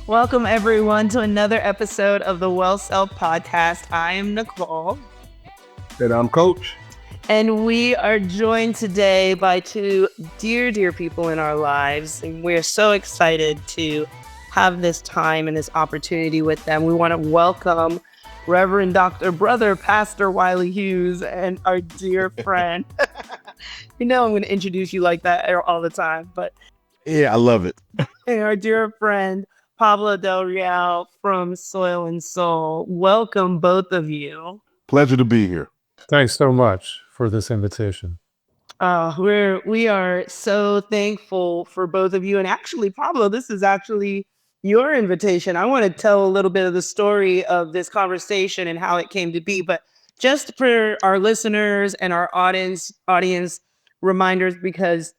Welcome, everyone, to another episode of the Well Self Podcast. I am Nicole. And I'm Coach. And we are joined today by two dear people in our lives. And we're so excited to have this time and this opportunity with them. We want to welcome Reverend Dr. Brother Pastor Wylie Hughes and our dear friend. You know I'm going to introduce you like that all the time, but Yeah, I love it. and our dear friend Pablo Del Real from Soil and Soul. Welcome, both of you. Pleasure to be here. Thanks so much for this invitation. We are so thankful for both of you. And actually, Pablo, this is actually your invitation. I want to tell a little bit of the story of this conversation and how it came to be. But just for our listeners and our audience reminders, because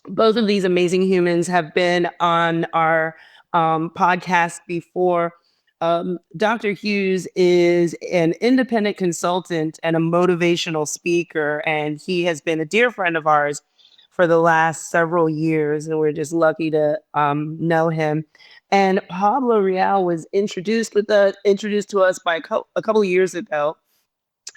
both of these amazing humans have been on our podcast before. Dr. Hughes is an independent consultant and a motivational speaker, and he has been a dear friend of ours for the last several years, and we're just lucky to know him. And Pablo Real was introduced to us by a couple of years ago,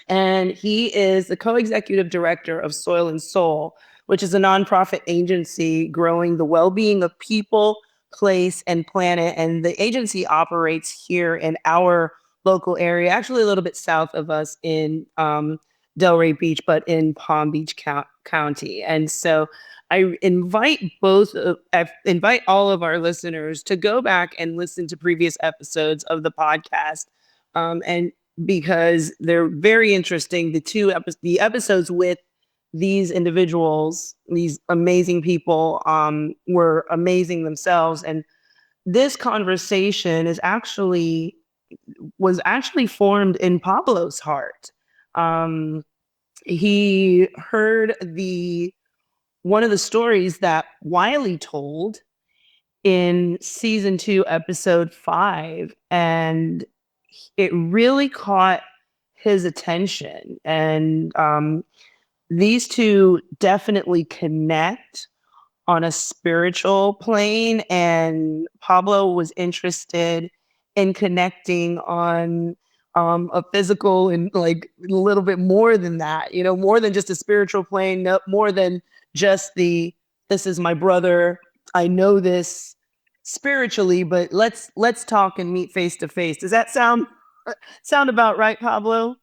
and he is the co-executive director of Soil and Soul, which is a nonprofit agency growing the well-being of people, place, and planet. And the agency operates here in our local area, actually a little bit south of us in Delray Beach, but in Palm Beach County. And so I invite all of our listeners to go back and listen to previous episodes of the podcast, and because they're very interesting. The episodes with these individuals, these amazing people, were amazing themselves. And this conversation was actually formed in Pablo's heart. He heard one of the stories that Wylie told in season 2, episode 5, and it really caught his attention. And these two definitely connect on a spiritual plane, and Pablo was interested in connecting on a physical and like a little bit more than that, more than just a spiritual plane, no, more than just this is my brother, I know this spiritually, but let's talk and meet face to face. Does that sound about right, Pablo?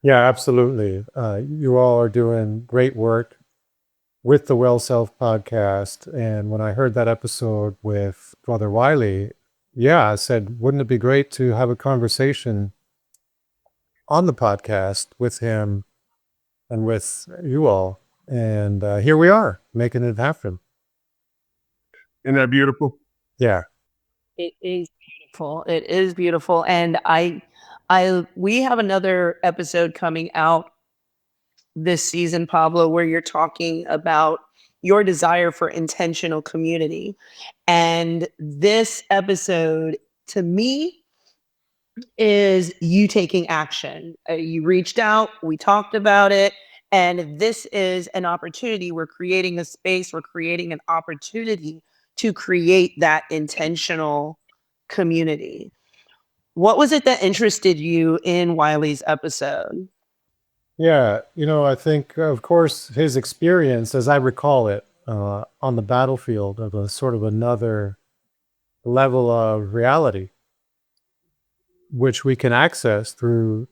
Yeah, absolutely. You all are doing great work with the Well Self podcast. And when I heard that episode with Brother Wylie, I said, wouldn't it be great to have a conversation on the podcast with him and with you all? And here we are, making it happen. Isn't that beautiful? Yeah. It is beautiful. It is beautiful. And we have another episode coming out this season, Pablo, where you're talking about your desire for intentional community. And this episode, to me, is you taking action. You reached out, we talked about it, and this is an opportunity. We're creating a space, we're creating an opportunity to create that intentional community. What was it that interested you in Wylie's episode? Yeah, I think, of course, his experience, as I recall it, on the battlefield of a sort of another level of reality, which we can access through,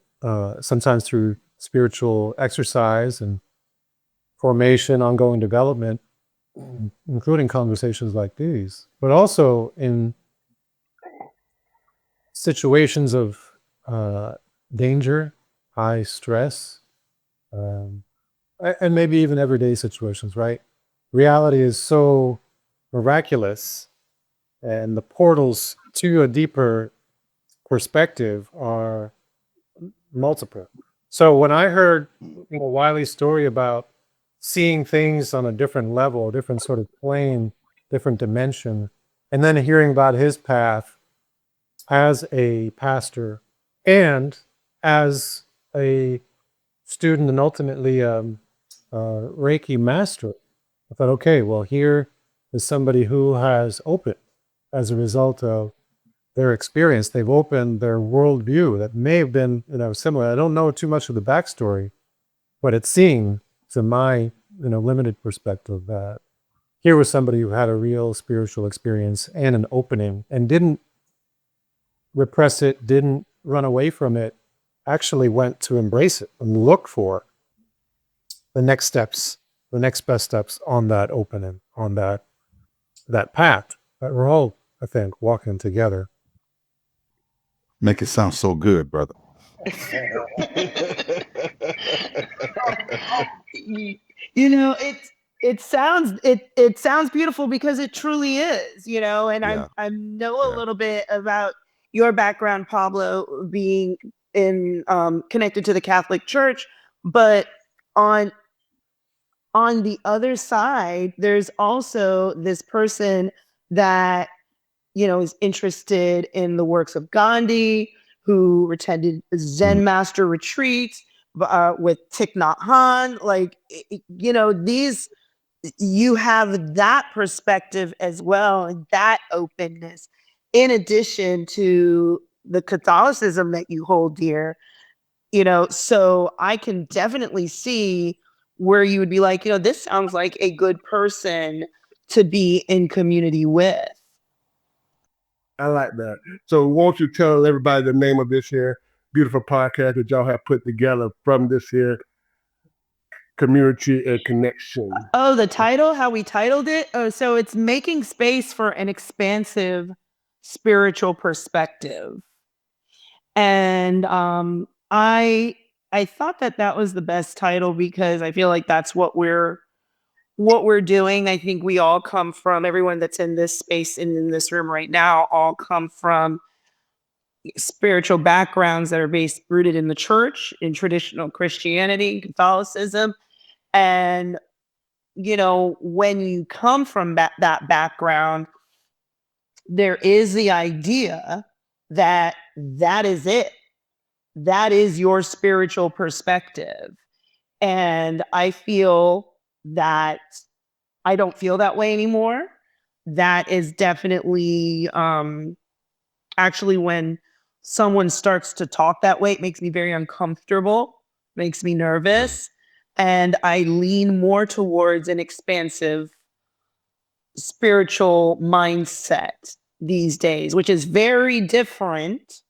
sometimes through spiritual exercise and formation, ongoing development, including conversations like these, but also in situations of danger, high stress, and maybe even everyday situations, right? Reality is so miraculous, and the portals to a deeper perspective are multiple. So when I heard Wylie's story about seeing things on a different level, different sort of plane, different dimension, and then hearing about his path as a pastor and as a student and ultimately Reiki master, I thought, okay, well, here is somebody who has opened as a result of their experience. They've opened their worldview that may have been, similar. I don't know too much of the backstory, but it's seeing to my, limited perspective that here was somebody who had a real spiritual experience and an opening and didn't repress it, didn't run away from it, actually went to embrace it and look for the next steps, the next best steps on that opening, on that path that we're all, I think, walking together. Make it sound so good, brother. It sounds beautiful because it truly is, and Yeah. I know a little bit about your background, Pablo, being in connected to the Catholic Church, but on the other side, there's also this person that is interested in the works of Gandhi, who attended Zen master retreats with Thich Nhat Hanh. Like, these, you have that perspective as well, and that openness, in addition to the Catholicism that you hold dear. So I can definitely see where you would be like, this sounds like a good person to be in community with. I like that. So won't you tell everybody the name of this here beautiful podcast that y'all have put together from this here community connection? Oh, the title, how we titled it? Oh, so it's making space for an expansive spiritual perspective. And I thought that was the best title because I feel like that's what we're doing. I think we all come from, everyone that's in this space and in this room right now, all come from spiritual backgrounds that are rooted in the church, in traditional Christianity, Catholicism. And, when you come from that background, there is the idea that is it. That is your spiritual perspective. And I feel that I don't feel that way anymore. That is definitely actually when someone starts to talk that way, it makes me very uncomfortable, makes me nervous. And I lean more towards an expansive spiritual mindset these days, which is very different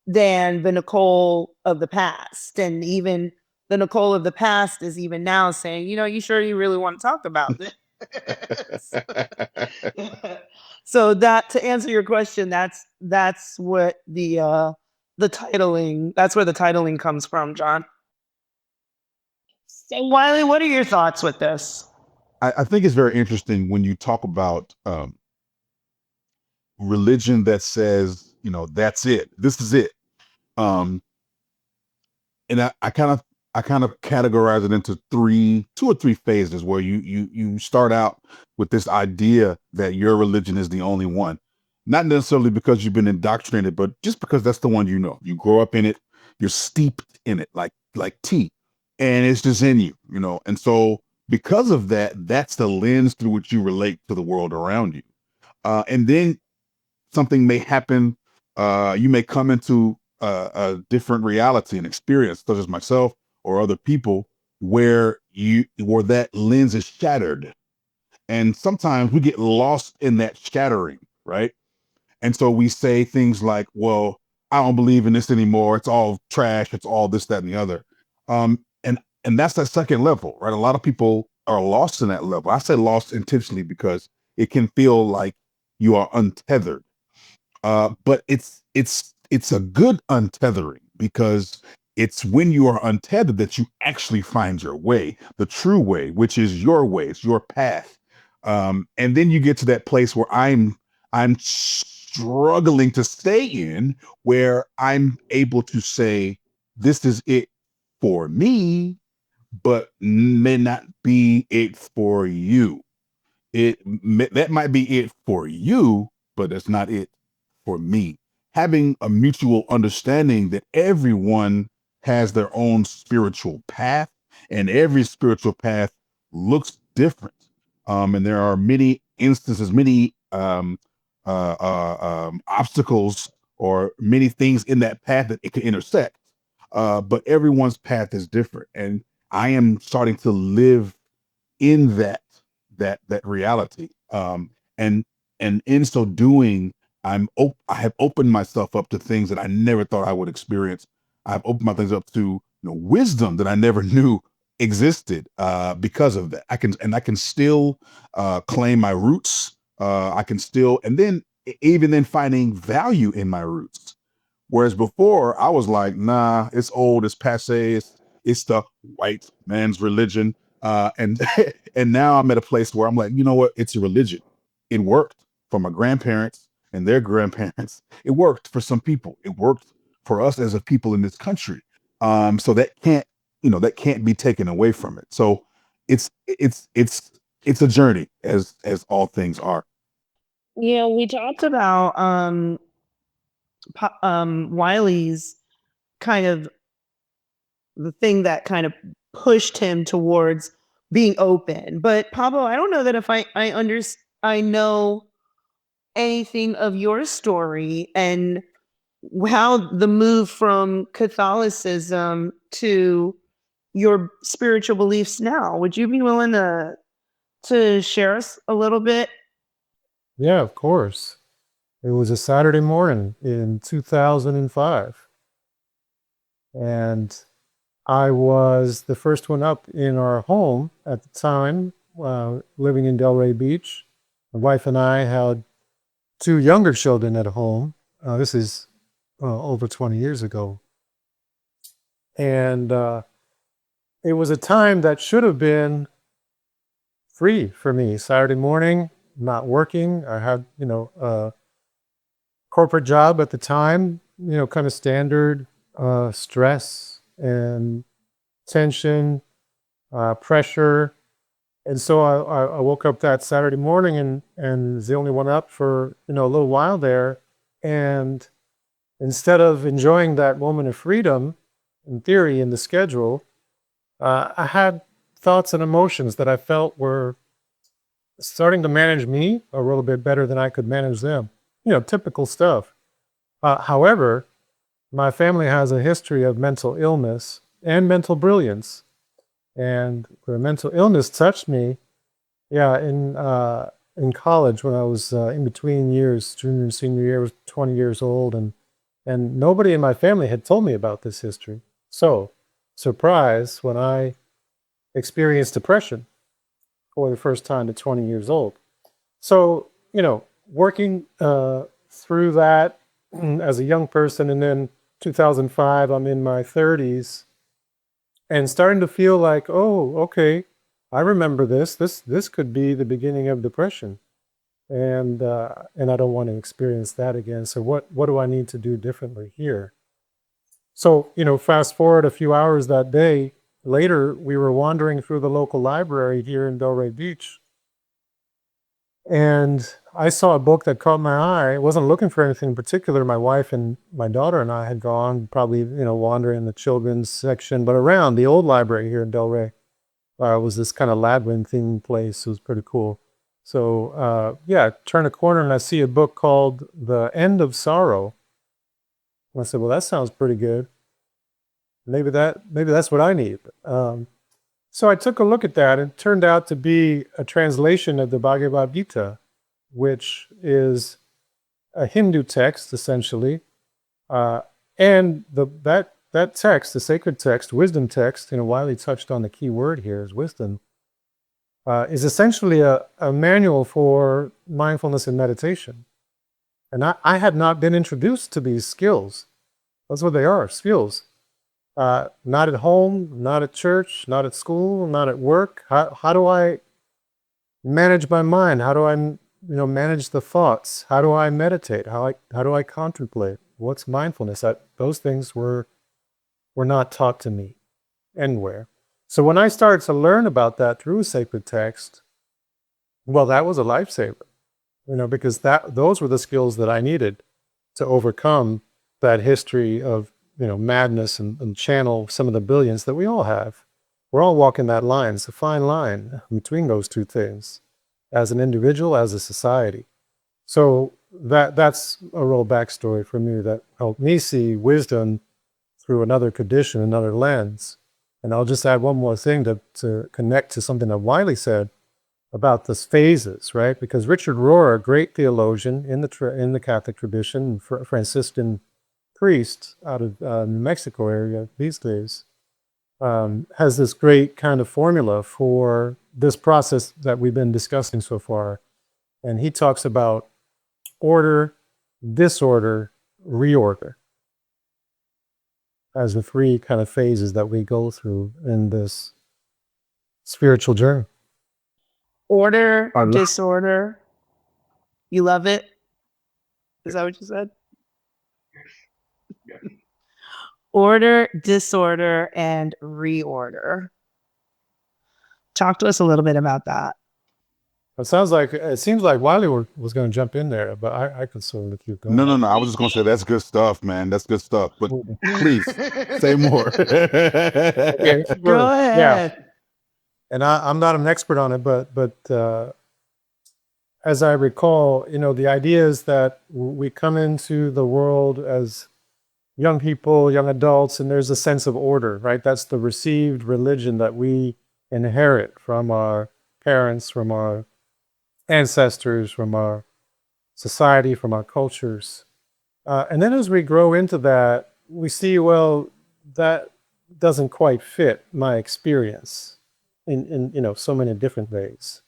than the Nicole of the past. And even the Nicole of the past is even now saying, you sure you really want to talk about this? So that, to answer your question, that's what the titling, that's where the titling comes from, John. So Wylie, what are your thoughts with this? I think it's very interesting when you talk about religion that says, that's it. This is it. And I kind of categorize it into two or three phases where you start out with this idea that your religion is the only one, not necessarily because you've been indoctrinated, but just because that's the one you grow up in it, you're steeped in it like tea, and it's just in you, and so because of that, that's the lens through which you relate to the world around you, and then something may happen. You may come into a different reality and experience, such as myself or other people, where that lens is shattered, and sometimes we get lost in that shattering, right? And so we say things like, "Well, I don't believe in this anymore. It's all trash. It's all this, that, and the other." And that's that second level, right? A lot of people are lost in that level. I say lost intentionally because it can feel like you are untethered, but it's a good untethering because it's when you are untethered that you actually find your way, the true way, which is your way, it's your path. And then you get to that place where I'm struggling to stay in, where I'm able to say, this is it for me, but may not be it for you. That might be it for you, but that's not it for me. Having a mutual understanding that everyone has their own spiritual path, and every spiritual path looks different. And there are many instances, many obstacles or many things in that path that it could intersect. But everyone's path is different, and I am starting to live in that reality. And in so doing, I have opened myself up to things that I never thought I would experience. I've opened my things up to wisdom that I never knew existed because of that. I can still claim my roots. I can still, and then even then finding value in my roots. Whereas before I was like, nah, it's old, it's passe, it's the white man's religion. And and now I'm at a place where I'm like, you know what? It's a religion. It worked for my grandparents and their grandparents. It worked for some people. It worked for us as a people in this country. So that can't be taken away from it. So it's a journey as all things are. Yeah, we talked about Wiley's kind of the thing that kind of pushed him towards being open. But Pablo, I don't know that if I know anything of your story and how the move from Catholicism to your spiritual beliefs now. Would you be willing to share us a little bit? Yeah, of course. It was a Saturday morning in 2005, and I was the first one up in our home at the time, living in Delray Beach. My wife and I had two younger children at home. This is over 20 years ago. And it was a time that should have been free for me. Saturday morning, not working. I had, a corporate job at the time, kind of standard stress and tension, pressure. And so I woke up that Saturday morning and was the only one up for, a little while there. And instead of enjoying that moment of freedom, in theory, in the schedule, I had thoughts and emotions that I felt were starting to manage me a little bit better than I could manage them. Typical stuff. However, my family has a history of mental illness and mental brilliance. And the mental illness touched me, yeah, in college when I was in between years, junior and senior year, I was 20 years old, and nobody in my family had told me about this history. So, surprise when I experienced depression for the first time at 20 years old. So, working through that as a young person, and then 2005, I'm in my 30s, and starting to feel like, oh, okay, I remember this. This could be the beginning of depression, and I don't want to experience that again. So what do I need to do differently here? So fast forward a few hours that day later, we were wandering through the local library here in Delray Beach, and I saw a book that caught my eye. I wasn't looking for anything in particular. My wife and my daughter and I had gone, probably, wandering in the children's section, but around the old library here in Delray was this kind of labyrinthine place. It was pretty cool. So, yeah, turn a corner and I see a book called The End of Sorrow. And I said, well, that sounds pretty good. Maybe that's what I need. So I took a look at that, and it turned out to be a translation of the Bhagavad Gita, which is a Hindu text, essentially. And that text, the sacred text, wisdom text, Wylie touched on the key word here is wisdom, is essentially a manual for mindfulness and meditation. And I had not been introduced to these skills. That's what they are, skills. Not at home, not at church, not at school, not at work. How do I manage my mind? How do I, manage the thoughts? How do I meditate? How do I contemplate? What's mindfulness? Those things were not taught to me anywhere. So when I started to learn about that through a sacred text, well, that was a lifesaver, because those were the skills that I needed to overcome that history of madness and channel some of the brilliance that we all have. We're all walking that line. It's a fine line between those two things, as an individual, as a society. So that's a real backstory for me that helped me see wisdom through another condition, another lens. And I'll just add one more thing to connect to something that Wylie said about the phases, right? Because Richard Rohr, a great theologian in the Catholic tradition, Franciscan priest out of New Mexico area these days, has this great kind of formula for this process that we've been discussing so far. And he talks about order, disorder, reorder as the three kind of phases that we go through in this spiritual journey. Order, disorder. You love it? Is that what you said? Order, disorder, and reorder. Talk to us a little bit about that. It seems like Wylie was going to jump in there, but I could sort of keep going. No. I was just gonna say that's good stuff, man. That's good stuff. But please say more. Okay, Go ahead. Yeah. And I'm not an expert on it, but as I recall, the idea is that we come into the world as young people, young adults, and there's a sense of order, right? That's the received religion that we inherit from our parents, from our ancestors, from our society, from our cultures. And then as we grow into that, we see, well, that doesn't quite fit my experience in so many different ways.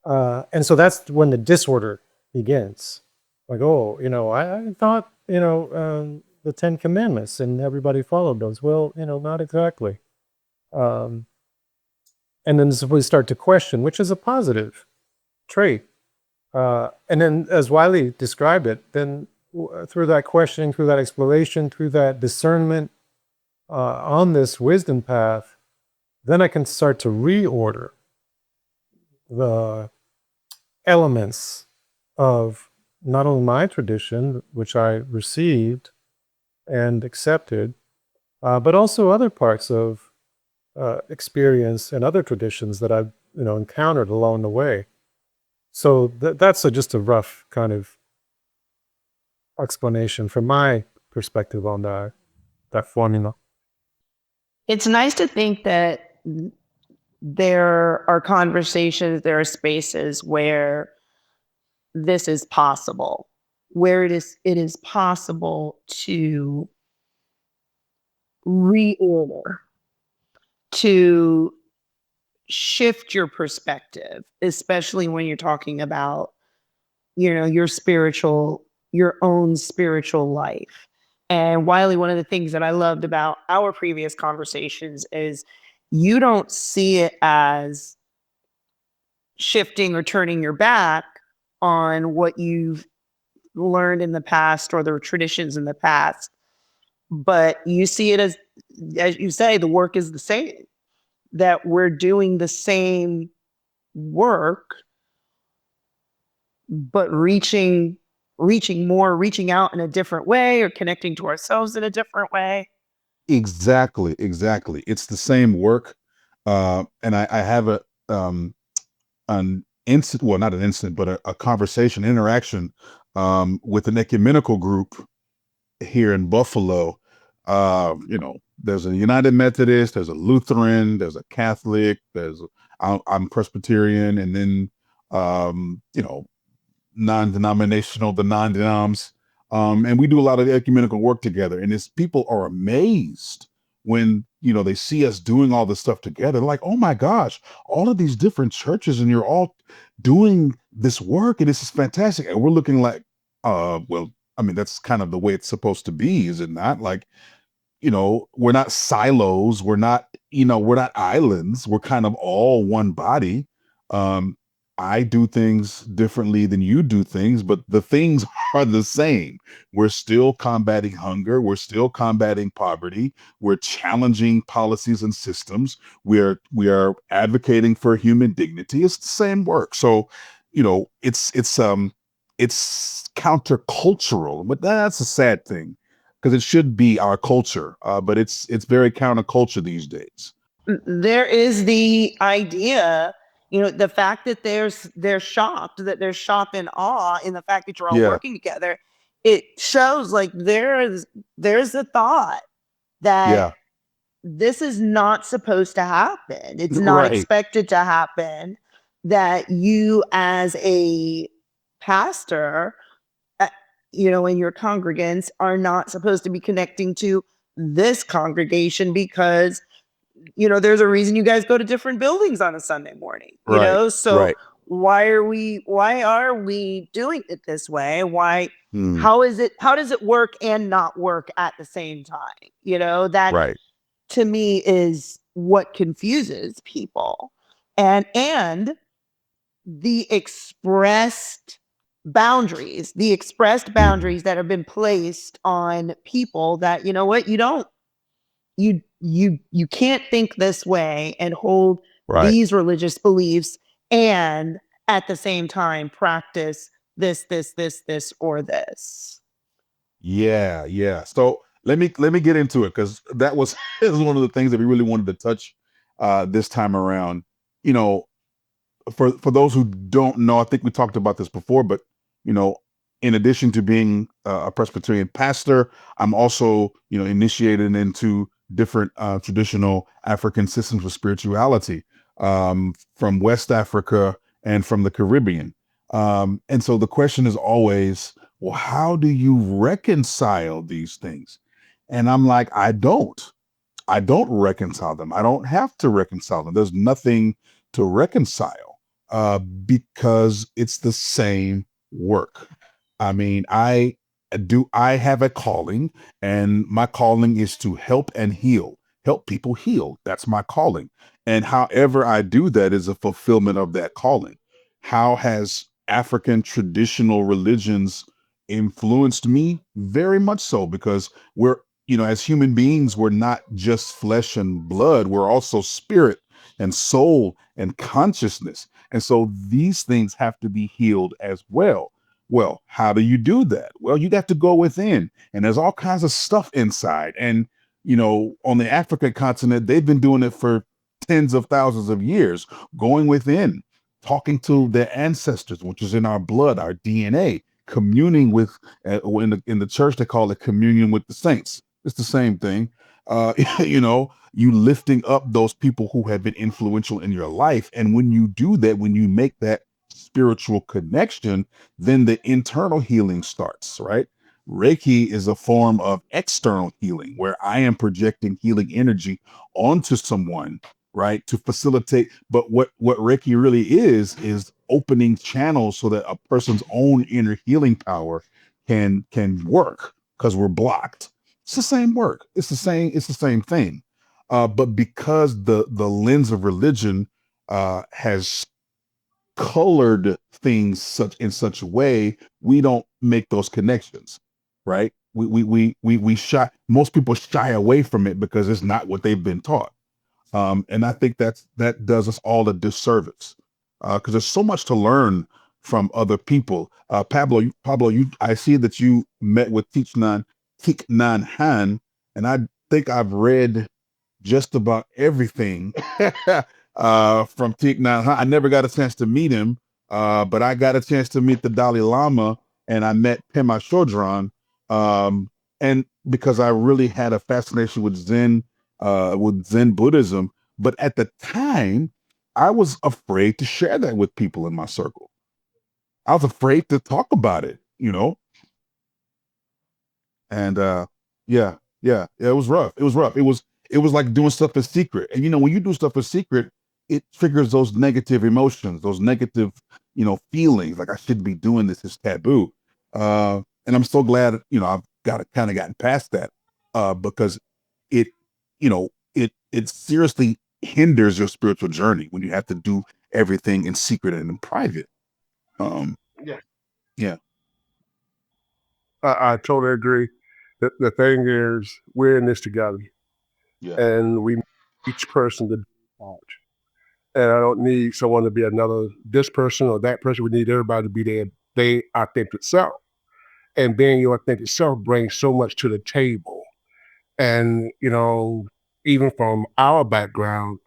And so that's when the disorder begins. Like, I thought, the 10 Commandments and everybody followed those. Well, not exactly. And then we start to question, which is a positive trait. And then as Wylie described it, then through that questioning, through that exploration, through that discernment on this wisdom path, then I can start to reorder the elements of not only my tradition, which I received and accepted, but also other parts of experience and other traditions that I've encountered along the way. So that's just a rough kind of explanation from my perspective on that formula. It's nice to think that there are conversations, there are spaces where this is possible, where it is possible to reorder, to shift your perspective, especially when you're talking about, your own spiritual life. And Wylie, one of the things that I loved about our previous conversations is you don't see it as shifting or turning your back on what you've learned in the past or the traditions in the past, but you see it as you say, the work is the same, that we're doing the same work, but reaching out in a different way or connecting to ourselves in a different way. Exactly. It's the same work. And I have an instant, well, not an instant, but a conversation, interaction with an ecumenical group here in Buffalo. There's a United Methodist, there's a Lutheran, there's a Catholic, I'm Presbyterian, and then non-denominational, the non-denoms. And we do a lot of ecumenical work together. And people are amazed when, they see us doing all this stuff together. They're like, oh my gosh, all of these different churches and you're all doing this work and this is fantastic. And we're looking like, well, I mean, that's kind of the way it's supposed to be, is it not? Like, we're not silos. We're not islands. We're kind of all one body. I do things differently than you do things, but the things are the same. We're still combating hunger. We're still combating poverty. We're challenging policies and systems. We are advocating for human dignity. It's the same work. So, it's countercultural, but that's a sad thing because it should be our culture. But it's very counterculture these days. There is the idea the fact that they're shocked, that they're shocked and awe in the fact that you're all Yeah. working together, it shows like there's a thought that Yeah. this is not supposed to happen. It's not Right. expected to happen, that you as a pastor, uh, and your congregants are not supposed to be connecting to this congregation because there's a reason you guys go to different buildings on a Sunday morning, Right. so Right. why are we doing it this way? Mm, How does it work and not work at the same time? That right. to me is what confuses people. And the expressed boundaries that have been placed on people, that what you can't think this way and hold Right. these religious beliefs and at the same time practice this or this. Yeah, yeah. So let me get into it, because that was is one of the things that we really wanted to touch this time around. You know, for those who don't know, I think we talked about this before, but you know, in addition to being a Presbyterian pastor, I'm also initiated into different traditional African systems of spirituality, from West Africa and from the Caribbean. And so the question is always, well, how do you reconcile these things? And I'm like, I don't reconcile them. I don't have to reconcile them. There's nothing to reconcile, because it's the same work. I mean, I have a calling, and my calling is to help and heal, help people heal. That's my calling. And however I do that is a fulfillment of that calling. How has African traditional religions influenced me? Very much so, because as human beings, we're not just flesh and blood, we're also spirit and soul and consciousness. And so these things have to be healed as well. Well, how do you do that? Well, you got to go within, and there's all kinds of stuff inside. And, on the African continent, they've been doing it for tens of thousands of years, going within, talking to their ancestors, which is in our blood, our DNA, communing with, in the church, they call it communion with the saints. It's the same thing. You lifting up those people who have been influential in your life. And when you do that, when you make that spiritual connection, then the internal healing starts, right? Reiki is a form of external healing where I am projecting healing energy onto someone, right? To facilitate. But what Reiki really is opening channels so that a person's own inner healing power can work, because we're blocked. It's the same work. It's the same thing. But because the lens of religion has colored things such a way, we don't make those connections, right? We shy. Most people shy away from it because it's not what they've been taught. And I think that does us all a disservice, because there's so much to learn from other people. Pablo, I see that you met with Thich Nhat Hanh, and I think I've read just about everything from Thich Nhat Hanh. I never got a chance to meet him, but I got a chance to meet the Dalai Lama, and I met Pema Chodron, and because I really had a fascination with Zen Buddhism. But at the time, I was afraid to share that with people in my circle. I was afraid to talk about it. And yeah, it was rough. It was like doing stuff in secret. And when you do stuff in secret, it triggers those negative emotions, those negative, feelings like I shouldn't be doing this, it's taboo. And I'm so glad, I've gotten past that, because it, it seriously hinders your spiritual journey when you have to do everything in secret and in private. Um, Yeah, yeah, I totally agree. The thing is, we're in this together, yeah, and we each person to do part. And I don't need someone to be another this person or that person. We need everybody to be their authentic self. And being your authentic self brings so much to the table. And even from our background,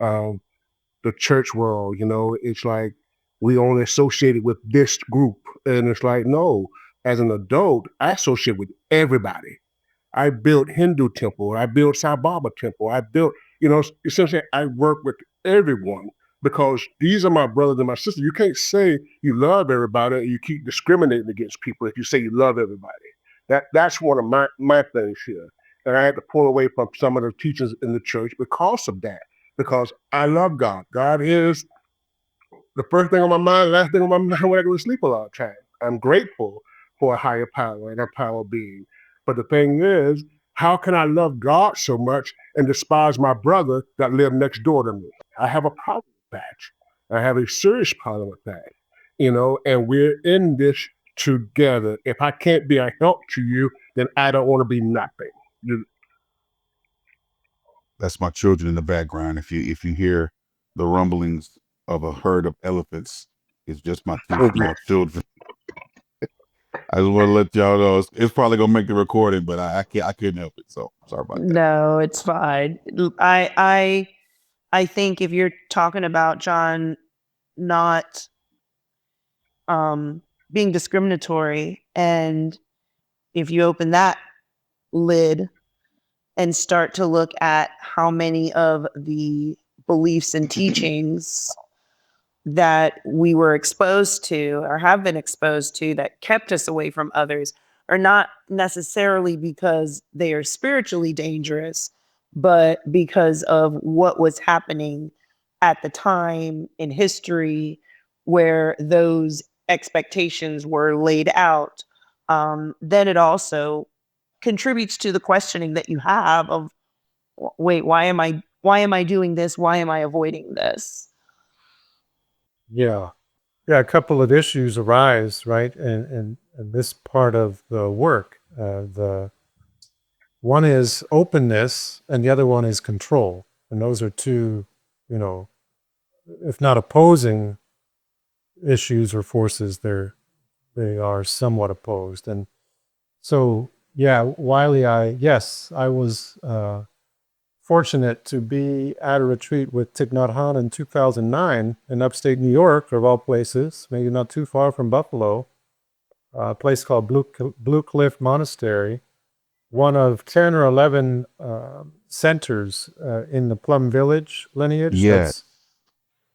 the church world. It's like we only associated with this group, and it's like, no. As an adult, I associate with everybody. I built Hindu temple. I built Sai Baba temple. I built, essentially, I work with everyone because these are my brothers and my sisters. You can't say you love everybody and you keep discriminating against people if you say you love everybody. That's one of my things here. And I had to pull away from some of the teachings in the church because of that. Because I love God. God is the first thing on my mind, last thing on my mind when I go to sleep a lot of time. I'm grateful for a higher power and a power being. But the thing is, how can I love God so much and despise my brother that lives next door to me? I have a problem with that. I have a serious problem with that. And we're in this together. If I can't be a help to you, then I don't want to be nothing. That's my children in the background. If you hear the rumblings of a herd of elephants, it's just my two small children. I just want to let y'all know it's probably gonna make the recording, but I couldn't help it. So sorry about that. No, it's fine. I think if you're talking about John not being discriminatory, and if you open that lid and start to look at how many of the beliefs and teachings that we were exposed to or have been exposed to that kept us away from others are not necessarily because they are spiritually dangerous, but because of what was happening at the time in history where those expectations were laid out, then it also contributes to the questioning that you have of, wait, why am I doing this? Why am I avoiding this? Yeah. Yeah, a couple of issues arise, right? And this part of the work. The one is openness, and the other one is control. And those are two, if not opposing issues or forces, they are somewhat opposed. And so, yeah, Wylie, I was fortunate to be at a retreat with Thich Nhat Hanh in 2009 in upstate New York, of all places, maybe not too far from Buffalo, a place called Blue Cliff Monastery, one of 10 or 11 centers in the Plum Village lineage. Yes.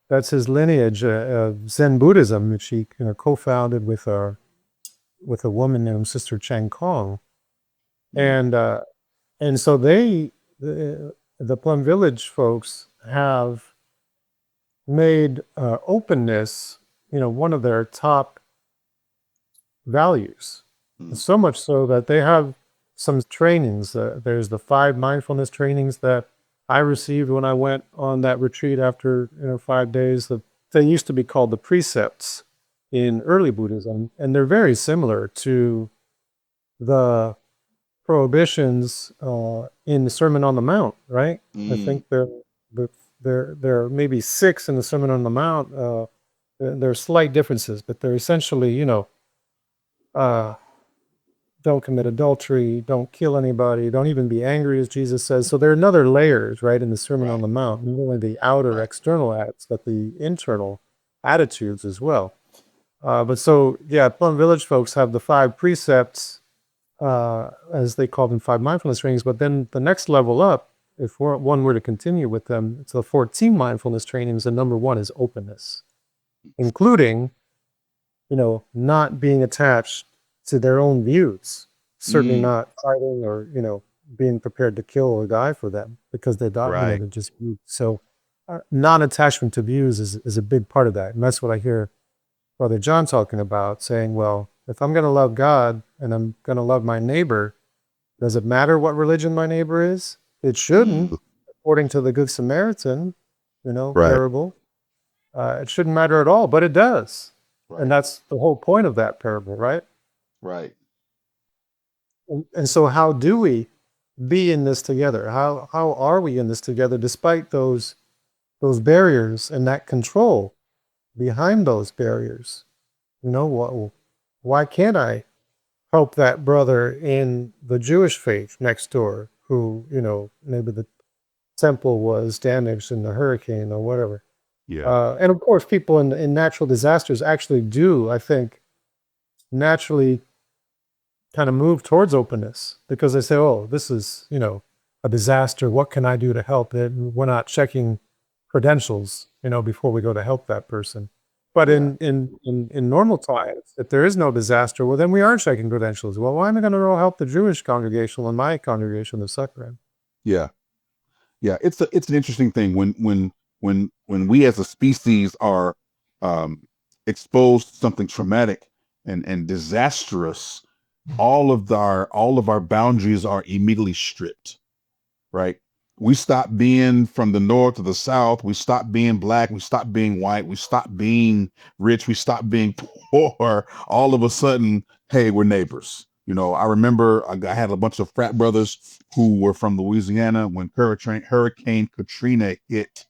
That's his lineage, Zen Buddhism, which he co-founded with a woman named Sister Chang Kong. And so the Plum Village folks have made openness, one of their top values. So much so that they have some trainings. There's the 5 mindfulness trainings that I received when I went on that retreat after 5 days. They used to be called the precepts in early Buddhism, and they're very similar to the prohibitions in the Sermon on the Mount, right? I think there are maybe 6 in the Sermon on the Mount. There are slight differences, but they're essentially, don't commit adultery, don't kill anybody, don't even be angry, as Jesus says. So there are another layers, right, in the Sermon on the Mount, not only the outer external acts, but the internal attitudes as well. But so, yeah, Plum Village folks have the 5 precepts, as they call them, 5 mindfulness trainings. But then the next level up, if one were to continue with them, it's the 14 mindfulness trainings, and number 1 is openness, including, not being attached to their own views, certainly not fighting or, being prepared to kill or die for them because they die, they're just views. So non-attachment to views is a big part of that. And that's what I hear Brother John talking about, saying, well, if I'm going to love God and I'm going to love my neighbor, does it matter what religion my neighbor is? It shouldn't, according to the Good Samaritan, parable. It shouldn't matter at all, but it does. Right. And that's the whole point of that parable, right? Right. And so how do we be in this together? How are we in this together despite those barriers and that control behind those barriers? Why can't I help that brother in the Jewish faith next door who, maybe the temple was damaged in the hurricane or whatever? Yeah. And of course, people in natural disasters actually do, I think, naturally kind of move towards openness because they say, oh, this is, a disaster. What can I do to help it? And we're not checking credentials, before we go to help that person. But Yeah. in normal times, if there is no disaster, well, then we are checking credentials. Well, why am I going to go help the Jewish congregation when my congregation is suffering? Yeah. Yeah. It's an interesting thing when we as a species are um, exposed to something traumatic and disastrous, all of our boundaries are immediately stripped, right? We stop being from the north or the south. We stop being black. We stop being white. We stop being rich. We stop being poor. All of a sudden, hey, we're neighbors. I remember I had a bunch of frat brothers who were from Louisiana when Hurricane Katrina hit,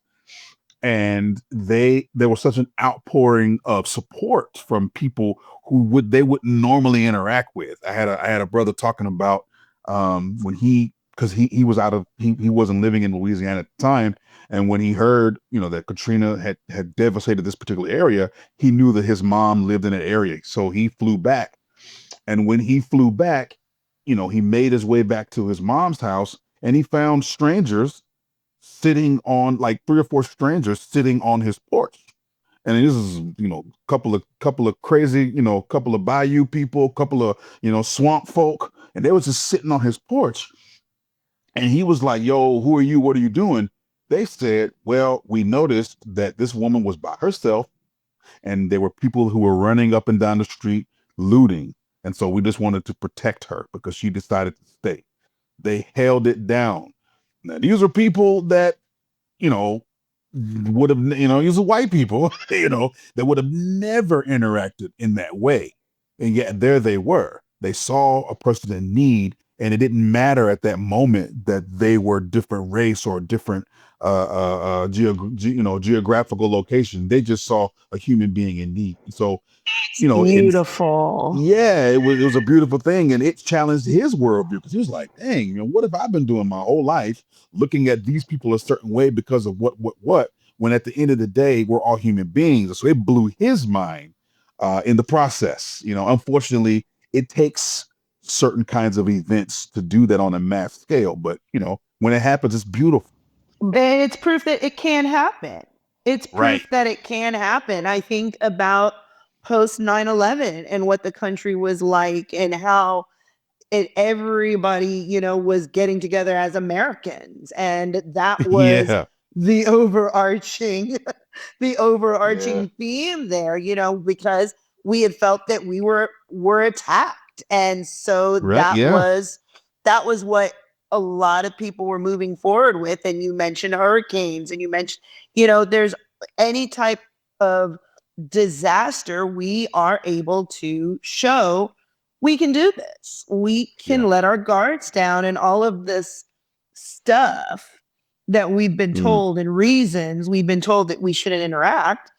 and there was such an outpouring of support from people who they wouldn't normally interact with. I had a brother talking about when because he was he wasn't living in Louisiana at the time, and when he heard that Katrina had devastated this particular area, he knew that his mom lived in that area, so he flew back. And when he flew back, he made his way back to his mom's house, and he found strangers sitting on, like, three or four strangers sitting on his porch. And this is, couple of crazy, couple of bayou people, couple of, swamp folk, and they was just sitting on his porch. And he was like, "Yo, who are you? What are you doing?" They said, "Well, we noticed that this woman was by herself, and there were people who were running up and down the street looting. And so we just wanted to protect her because she decided to stay." They held it down. Now, these are people that, you know, would have, these are white people, that would have never interacted in that way. And yet there they were. They saw a person in need, and it didn't matter at that moment that they were different race or different geographical location. They just saw a human being in need. So, in Beautiful. yeah, it was a beautiful thing, and it challenged his worldview because he was like, "Dang, what have I been doing my whole life, looking at these people a certain way because of what? When at the end of the day, we're all human beings." So it blew his mind in the process. Unfortunately, it takes certain kinds of events to do that on a mass scale, but when it happens, it's beautiful. And it's proof that it can happen. It's Right. proof that it can happen. I think about post 9/11 and what the country was like and how everybody, was getting together as Americans. And that was Yeah. the overarching the Yeah. overarching theme there, because we had felt that we were attacked. And so Right. Yeah. that was what a lot of people were moving forward with. And you mentioned hurricanes, and you mentioned, there's any type of disaster, we are able to show we can do this. We can Yeah. let our guards down, and all of this stuff that we've been Mm, told and reasons we've been told that we shouldn't interact.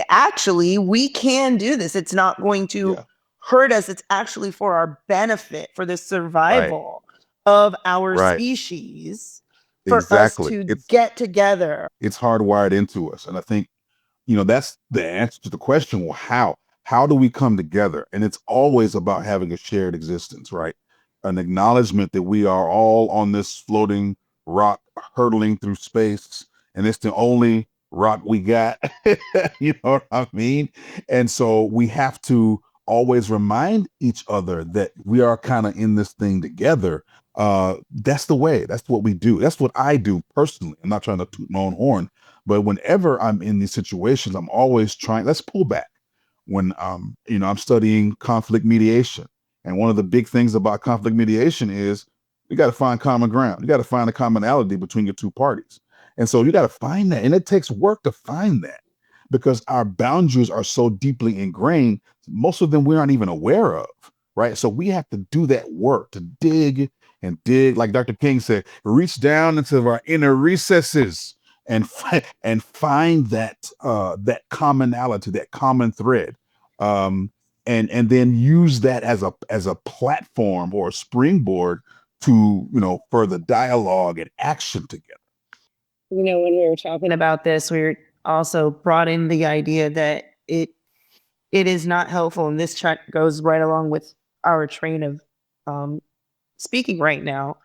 Actually, we can do this. It's not going to yeah. hurt us. It's actually for our benefit, for the Right. survival of our Right. species, for us Exactly. to It's get together. it's hardwired into us. And I think, that's the answer to the question. Well, how do we come together? And it's always about having a shared existence, right? An acknowledgement that we are all on this floating rock hurtling through space, and it's the only rock we got. You know what I mean? And so we have to always remind each other that we are kind of in this thing together. That's the way. That's what we do. That's what I do personally. I'm not trying to toot my own horn, but whenever I'm in these situations, I'm always trying, let's pull back. When I'm studying conflict mediation. And one of the big things about conflict mediation is you got to find common ground. You got to find a commonality between your two parties. And so you got to find that. And it takes work to find that because our boundaries are so deeply ingrained, most of them we aren't even aware of. Right. So we have to do that work to dig and dig, like Dr. King said, reach down into our inner recesses and and find that commonality, that common thread, um, and then use that as a platform or a springboard to further dialogue and action together. when we were talking about this, we were also brought in the idea that it is not helpful, and this chat goes right along with our train of speaking right now.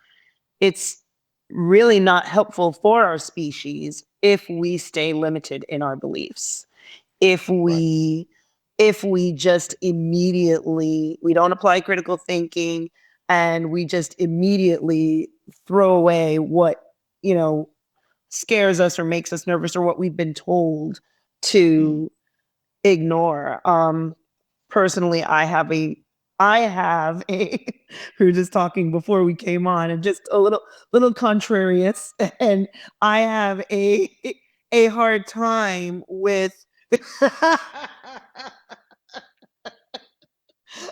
It's really not helpful for our species if we stay limited in our beliefs. If we just immediately, we don't apply critical thinking, and we just immediately throw away what, scares us or makes us nervous, or what we've been told to ignore. Personally, I have a we were just talking before we came on, and just a little contrarious, and I have a hard time with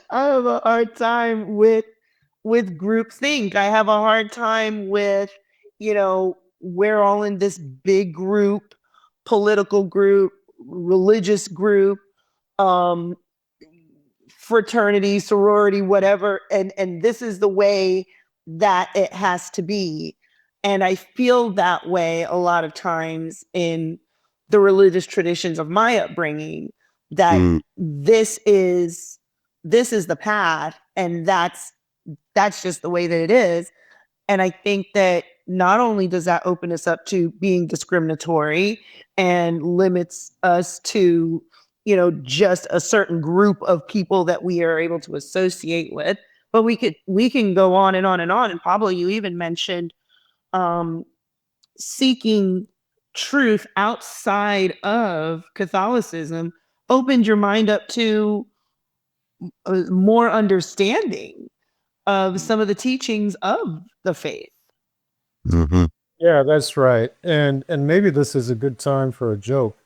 I have a hard time with groupthink. I have a hard time with, we're all in this big group, political group, religious group, um, fraternity, sorority, whatever, and this is the way that it has to be. And I feel that way a lot of times in the religious traditions of my upbringing, that Mm. this is the path, and that's just the way that it is. And I think that not only does that open us up to being discriminatory and limits us to, just a certain group of people that we are able to associate with, but we can go on and on and on. And Pablo, you even mentioned seeking truth outside of Catholicism opened your mind up to more understanding of some of the teachings of the faith. Mm-hmm. Yeah, that's right. And maybe this is a good time for a joke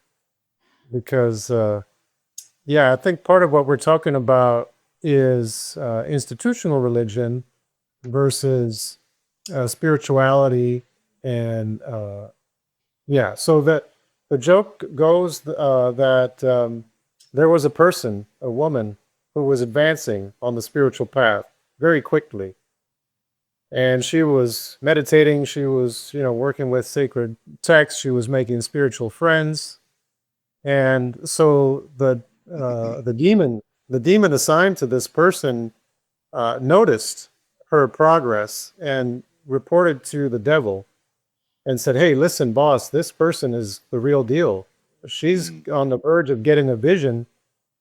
because, I think part of what we're talking about is institutional religion versus spirituality. And so that the joke goes that there was a woman, who was advancing on the spiritual path very quickly. And she was meditating. She was, working with sacred texts. She was making spiritual friends. And so the demon assigned to this person noticed her progress and reported to the devil and said, "Hey, listen, boss, this person is the real deal. She's on the verge of getting a vision,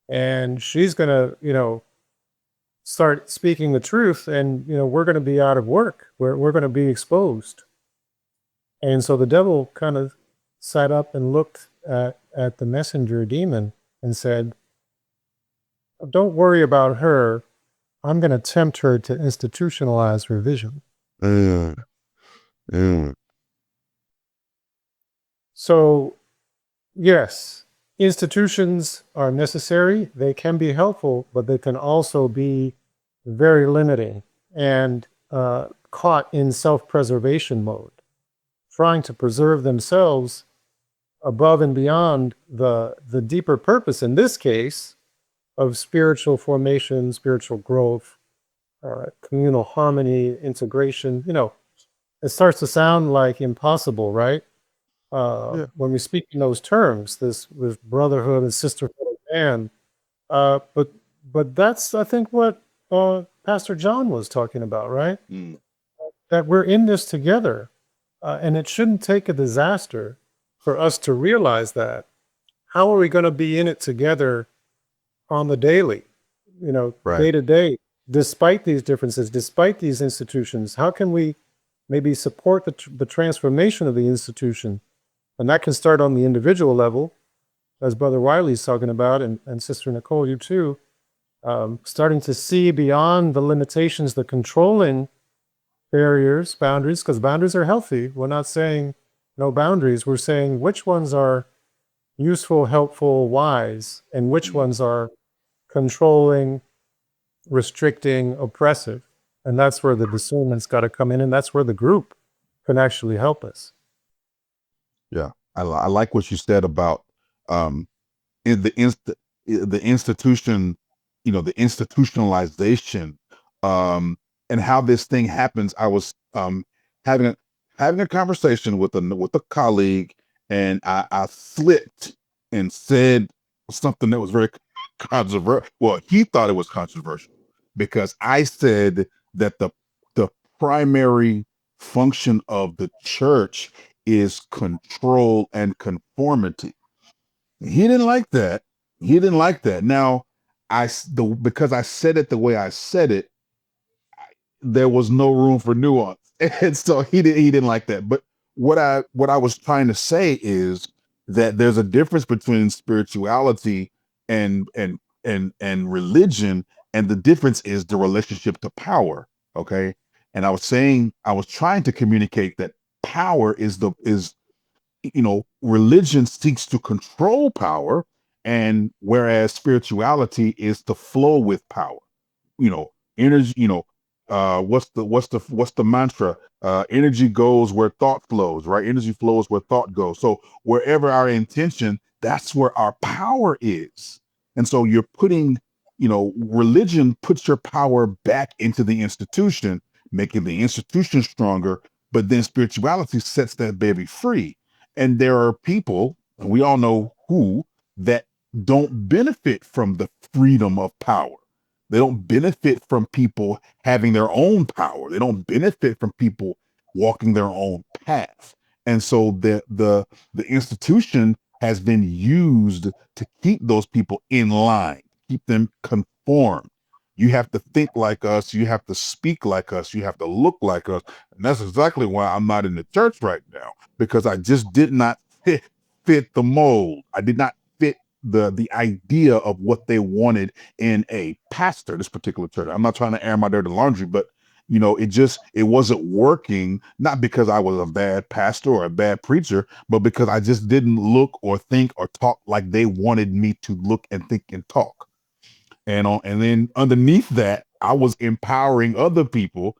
and she's gonna, start speaking the truth, and we're going to be out of work. We're going to be exposed." And so the devil kind of sat up and looked at the messenger demon and said, "Don't worry about her. I'm going to tempt her to institutionalize her vision." So, yes, institutions are necessary. They can be helpful, but they can also be very limiting and caught in self-preservation mode, trying to preserve themselves above and beyond the deeper purpose, in this case, of spiritual formation, spiritual growth, communal harmony, integration. It starts to sound like impossible, right? When we speak in those terms, this with brotherhood and sisterhood of man. But that's, I think, what Pastor John was talking about, right? That we're in this together, and it shouldn't take a disaster for us to realize that. How are we going to be in it together on the daily, Right. day to day, despite these differences, despite these institutions? How can we maybe support the transformation of the institution? And that can start on the individual level, as Brother Wylie's talking about, and Sister Nicole, you too, starting to see beyond the limitations, the controlling barriers, boundaries, because boundaries are healthy. We're not saying no boundaries. We're saying which ones are useful, helpful, wise, and which ones are controlling, restricting, oppressive. And that's where the discernment's got to come in, and that's where the group can actually help us. Yeah, I like what you said about in the institution, the institutionalization, and how this thing happens. I was having having a conversation with a colleague, and I slipped and said something that was very controversial. Well, he thought it was controversial because I said that the primary function of the church is control and conformity. He didn't like that. He didn't like that. Now, because I said it the way I said it, there was no room for nuance, and so he didn't like that. But what I was trying to say is that there's a difference between spirituality and religion, and the difference is the relationship to power. Okay, and I was trying to communicate that power is religion seeks to control power, and whereas spirituality is to flow with power. Energy. What's the mantra? Energy goes where thought flows, right? Energy flows where thought goes. So wherever our intention, that's where our power is. And so you're putting, religion puts your power back into the institution, making the institution stronger. But then spirituality sets that baby free. And there are people, and we all know who, that don't benefit from the freedom of power. They don't benefit from people having their own power. They don't benefit from people walking their own path. And so the institution has been used to keep those people in line, keep them conformed. You have to think like us, you have to speak like us, you have to look like us. And that's exactly why I'm not in the church right now, because I just did not fit the mold. I did not fit the idea of what they wanted in a pastor, this particular church. I'm not trying to air my dirty laundry, but it wasn't working, not because I was a bad pastor or a bad preacher, but because I just didn't look or think or talk like they wanted me to look and think and talk. And then underneath that, I was empowering other people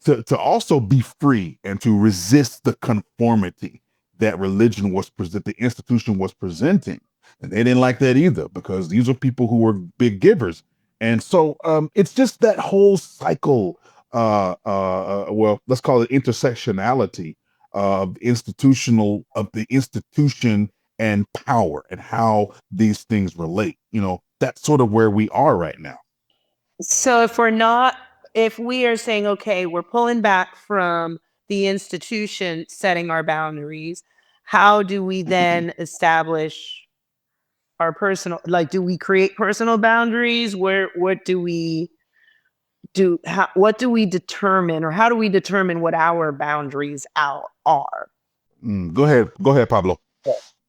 to also be free and to resist the conformity that the institution was presenting. And they didn't like that either, because these are people who were big givers. And so it's just that whole cycle, well, let's call it intersectionality of the institution and power, and how these things relate. That's sort of where we are right now. So if we are saying, okay, we're pulling back from the institution setting our boundaries, how do we then establish our personal, do we create personal boundaries? What do we what do we determine, or how do we determine what our boundaries are? Go ahead, Pablo.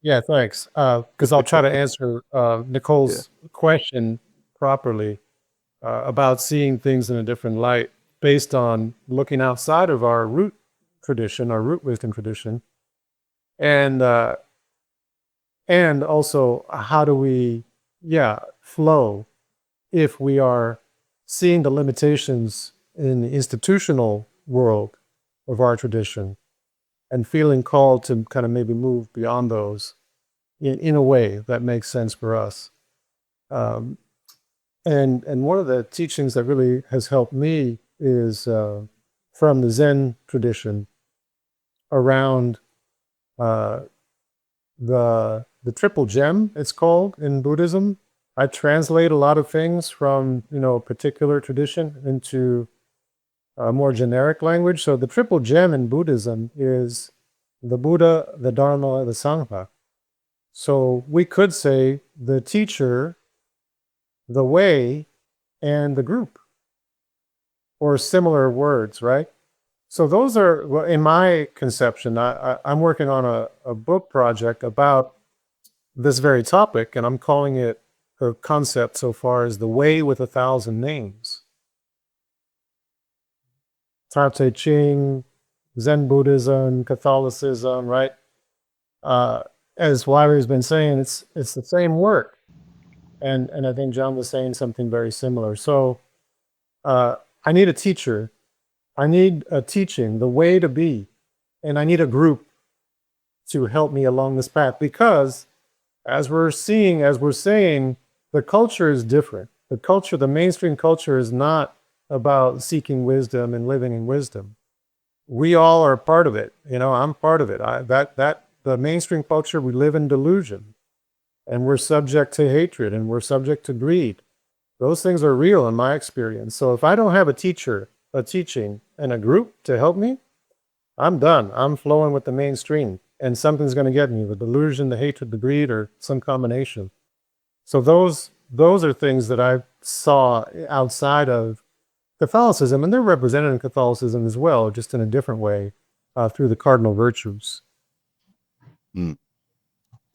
Yeah, thanks. Because I'll try to answer Nicole's question properly about seeing things in a different light based on looking outside of our root tradition, our root wisdom tradition, and also how do we, flow if we are seeing the limitations in the institutional world of our tradition and feeling called to kind of maybe move beyond those in a way that makes sense for us. And one of the teachings that really has helped me is from the Zen tradition around the triple gem, it's called in Buddhism. I translate a lot of things from a particular tradition into a more generic language. So the triple gem in Buddhism is the Buddha, the Dharma, the Sangha. So we could say the teacher, the way, and the group, or similar words, right? So those are, well, in my conception, I'm working on a book project about this very topic, and I'm calling it a concept so far as the way with 1,000 names. Tao Te Ching, Zen Buddhism, Catholicism, right? As Wylie has been saying, it's the same work. And I think John was saying something very similar. So I need a teacher. I need a teaching, the way to be. And I need a group to help me along this path, because as we're saying, the culture is different. The mainstream culture is not about seeking wisdom and living in wisdom. we all are part of it. I'm part of it. The mainstream culture, we live in delusion, and we're subject to hatred, and we're subject to greed. Those things are real in my experience. So if I don't have a teacher, a teaching, and a group to help me, I'm done. I'm flowing with the mainstream, and something's going to get me, the delusion, the hatred, the greed, or some combination. So those are things that I saw outside of Catholicism, and they're represented in Catholicism as well, just in a different way, through the cardinal virtues. And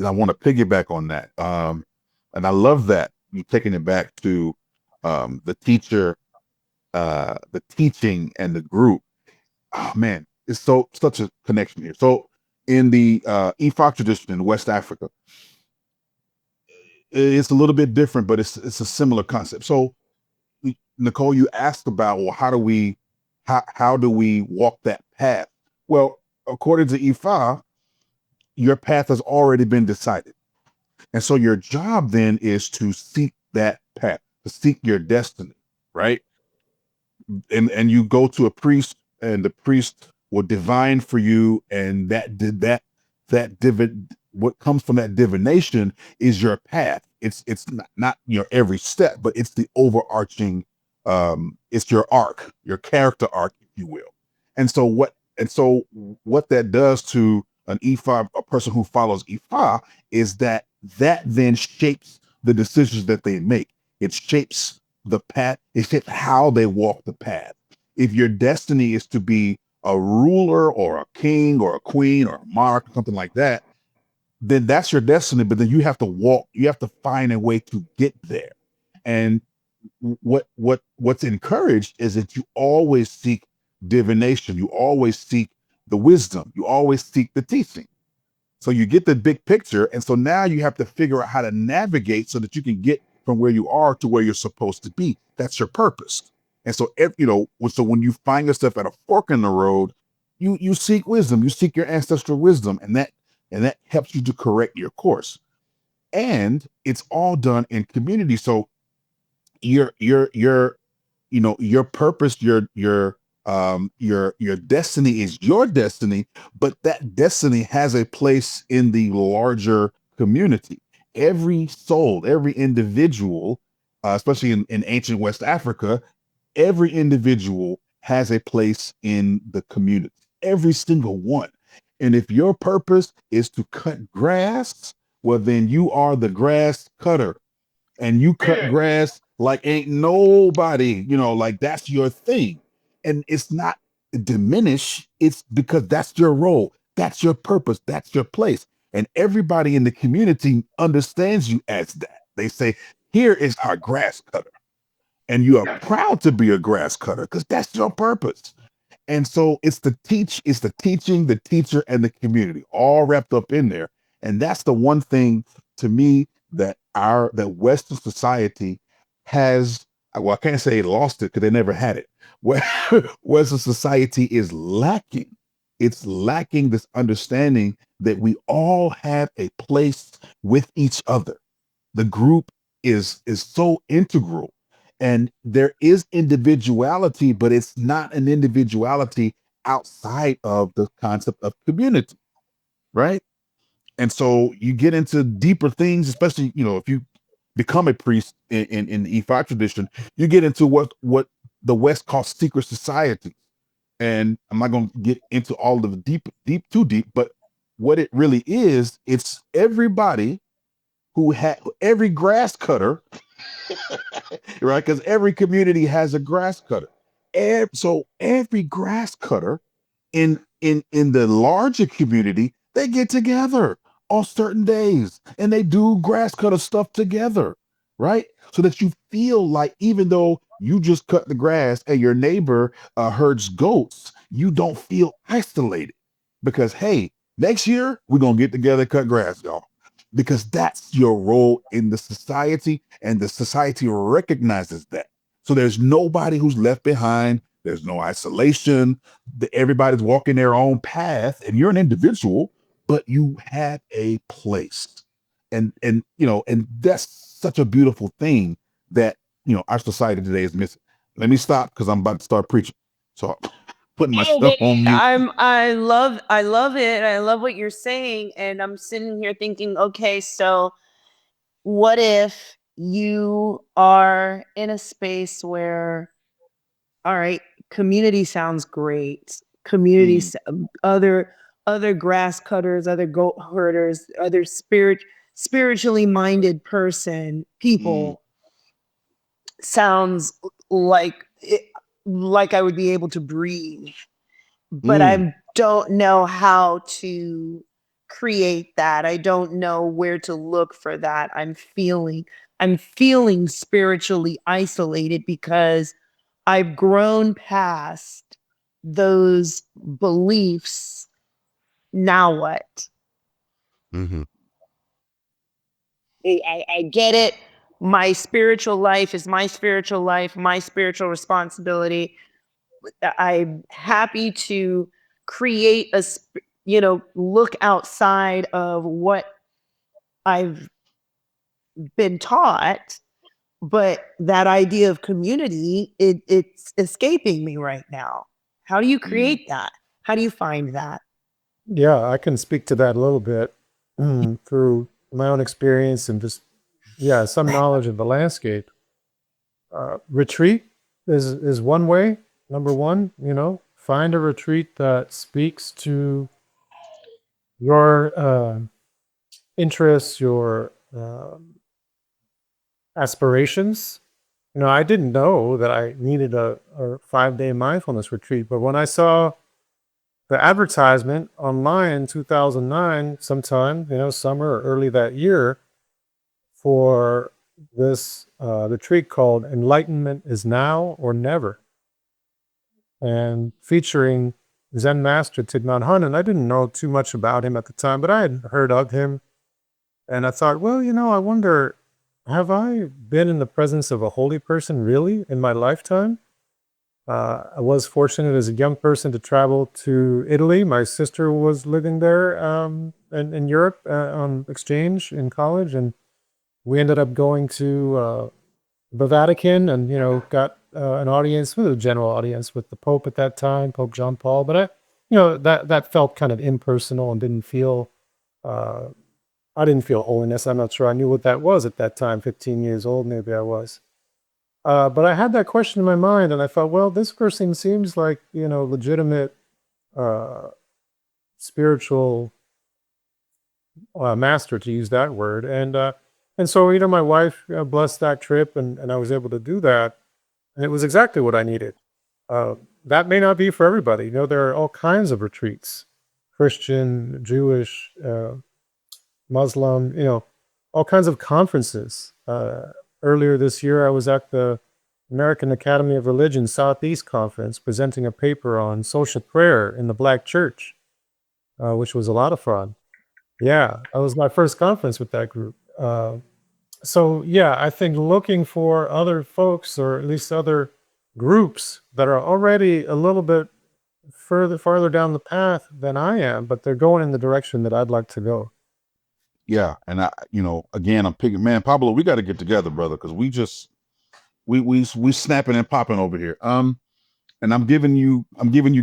I want to piggyback on that. And I love that you taking it back to the teacher, the teaching, and the group. Oh man, it's such a connection here. So in the Ifa tradition in West Africa, it's a little bit different, but it's a similar concept. So Nicole, you asked about, well, how do we walk that path? Well, according to Ifa, your path has already been decided. And so your job then is to seek that path, to seek your destiny, right? And you go to a priest, and the priest will divine for you, and what comes from that divination is your path. It's not your every step, but it's the overarching, it's your arc, your character arc, if you will. And so what that does to an Ifa, a person who follows Ifa, is that then shapes the decisions that they make. It shapes the path. It shapes how they walk the path. If your destiny is to be a ruler or a king or a queen or a monarch, something like that, then that's your destiny. But then you have to walk. You have to find a way to get there. And what's encouraged is that you always seek divination. You always seek the wisdom. You always seek the teaching. So you get the big picture. And so now you have to figure out how to navigate so that you can get from where you are to where you're supposed to be. That's your purpose. And so, so when you find yourself at a fork in the road, you seek wisdom, you seek your ancestral wisdom, and that helps you to correct your course. And it's all done in community. So your purpose, your destiny is your destiny, but that destiny has a place in the larger community. Every soul, every individual, especially in ancient West Africa, every individual has a place in the community, every single one. And if your purpose is to cut grass, well, then you are the grass cutter, and you cut grass like ain't nobody, like that's your thing. And it's not diminish, it's because that's your role, that's your purpose, that's your place. And everybody in the community understands you as that. They say, here is our grass cutter. And you are proud to be a grass cutter because that's your purpose. And so it's the teaching, the teacher, and the community all wrapped up in there. And that's the one thing to me that that Western society has, well, I can't say lost it because they never had it. Western society is lacking. It's lacking this understanding that we all have a place with each other. The group is so integral, and there is individuality, but it's not an individuality outside of the concept of community, right? And so you get into deeper things, especially if you become a priest in the Ifa tradition, you get into what the West calls secret societies. And I'm not going to get into all of the too deep, but what it really is, it's everybody who had every grass cutter, right? Because every community has a grass cutter. So every grass cutter in the larger community, they get together on certain days and they do grass cutter stuff together, right? So that you feel like even though you just cut the grass and your neighbor herds goats, you don't feel isolated because hey, next year we're gonna get together and cut grass, y'all, because that's your role in the society, and the society recognizes that. So there's nobody who's left behind. There's no isolation. Everybody's walking their own path, and you're an individual, but you have a place. And that's such a beautiful thing that our society today is missing. Let me stop because I'm about to start preaching. So putting my stuff on mute. I love it. I love what you're saying. And I'm sitting here thinking, okay, so what if you are in a space where, all right, community sounds great. Community, other grass cutters, other goat herders, other spiritually minded people sounds like like I would be able to breathe, but I don't know how to create that. I don't know where to look for that. I'm feeling spiritually isolated because I've grown past those beliefs. Now what? Mm-hmm. I get it. My spiritual life is my spiritual life, my spiritual responsibility. I'm happy to create look outside of what I've been taught, but that idea of community, it's escaping me right now. How do you create that? How do you find that? Yeah, I can speak to that a little bit through my own experience and just, some knowledge of the landscape. Retreat is one way. Number one, find a retreat that speaks to your interests, your aspirations. I didn't know that I needed a 5-day mindfulness retreat, but when I saw the advertisement online in 2009, sometime, summer or early that year, for this retreat called Enlightenment is Now or Never, and featuring Zen Master Thich Nhat Hanh. And I didn't know too much about him at the time, but I had heard of him. And I thought, well, I wonder, have I been in the presence of a holy person really in my lifetime? I was fortunate as a young person to travel to Italy. My sister was living there in Europe on exchange in college. And we ended up going to the Vatican and, got an audience, with a general audience with the Pope at that time, Pope John Paul. But that felt kind of impersonal and didn't feel, I didn't feel holiness. I'm not sure I knew what that was at that time, 15 years old, maybe I was. But I had that question in my mind, and I thought, well, this person seems like, legitimate spiritual master, to use that word. And so, my wife blessed that trip, and I was able to do that. And it was exactly what I needed. That may not be for everybody. There are all kinds of retreats, Christian, Jewish, Muslim, all kinds of conferences. Earlier this year, I was at the American Academy of Religion Southeast Conference presenting a paper on social prayer in the Black church, which was a lot of fun. Yeah, that was my first conference with that group. So, I think looking for other folks, or at least other groups that are already a little bit farther down the path than I am, but they're going in the direction that I'd like to go. Yeah, and again, I'm picking, man, Pablo, we got to get together, brother, because we snapping and popping over here. And I'm giving you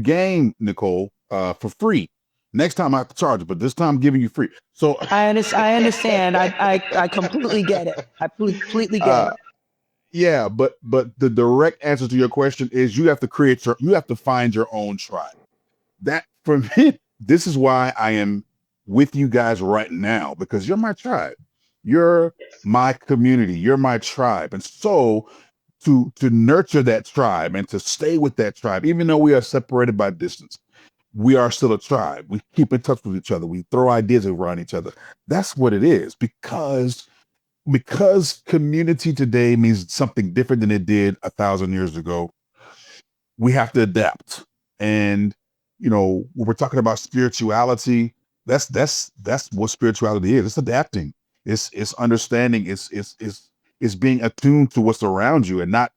game, Nicole, for free. Next time I have to charge it, but this time I'm giving you free. So I understand. I completely get it. I completely get it. Yeah, but the direct answer to your question is you have to find your own tribe. That, for me, this is why I am with you guys right now, because you're my tribe. You're my community. You're my tribe. And so to nurture that tribe and to stay with that tribe, even though we are separated by distance, we are still a tribe. We keep in touch with each other. We throw ideas around each other. That's what it is, because community today means something different than it did 1,000 years ago. We have to adapt. And when we're talking about spirituality, that's what spirituality is. It's adapting. It's understanding. It's being attuned to what's around you, and not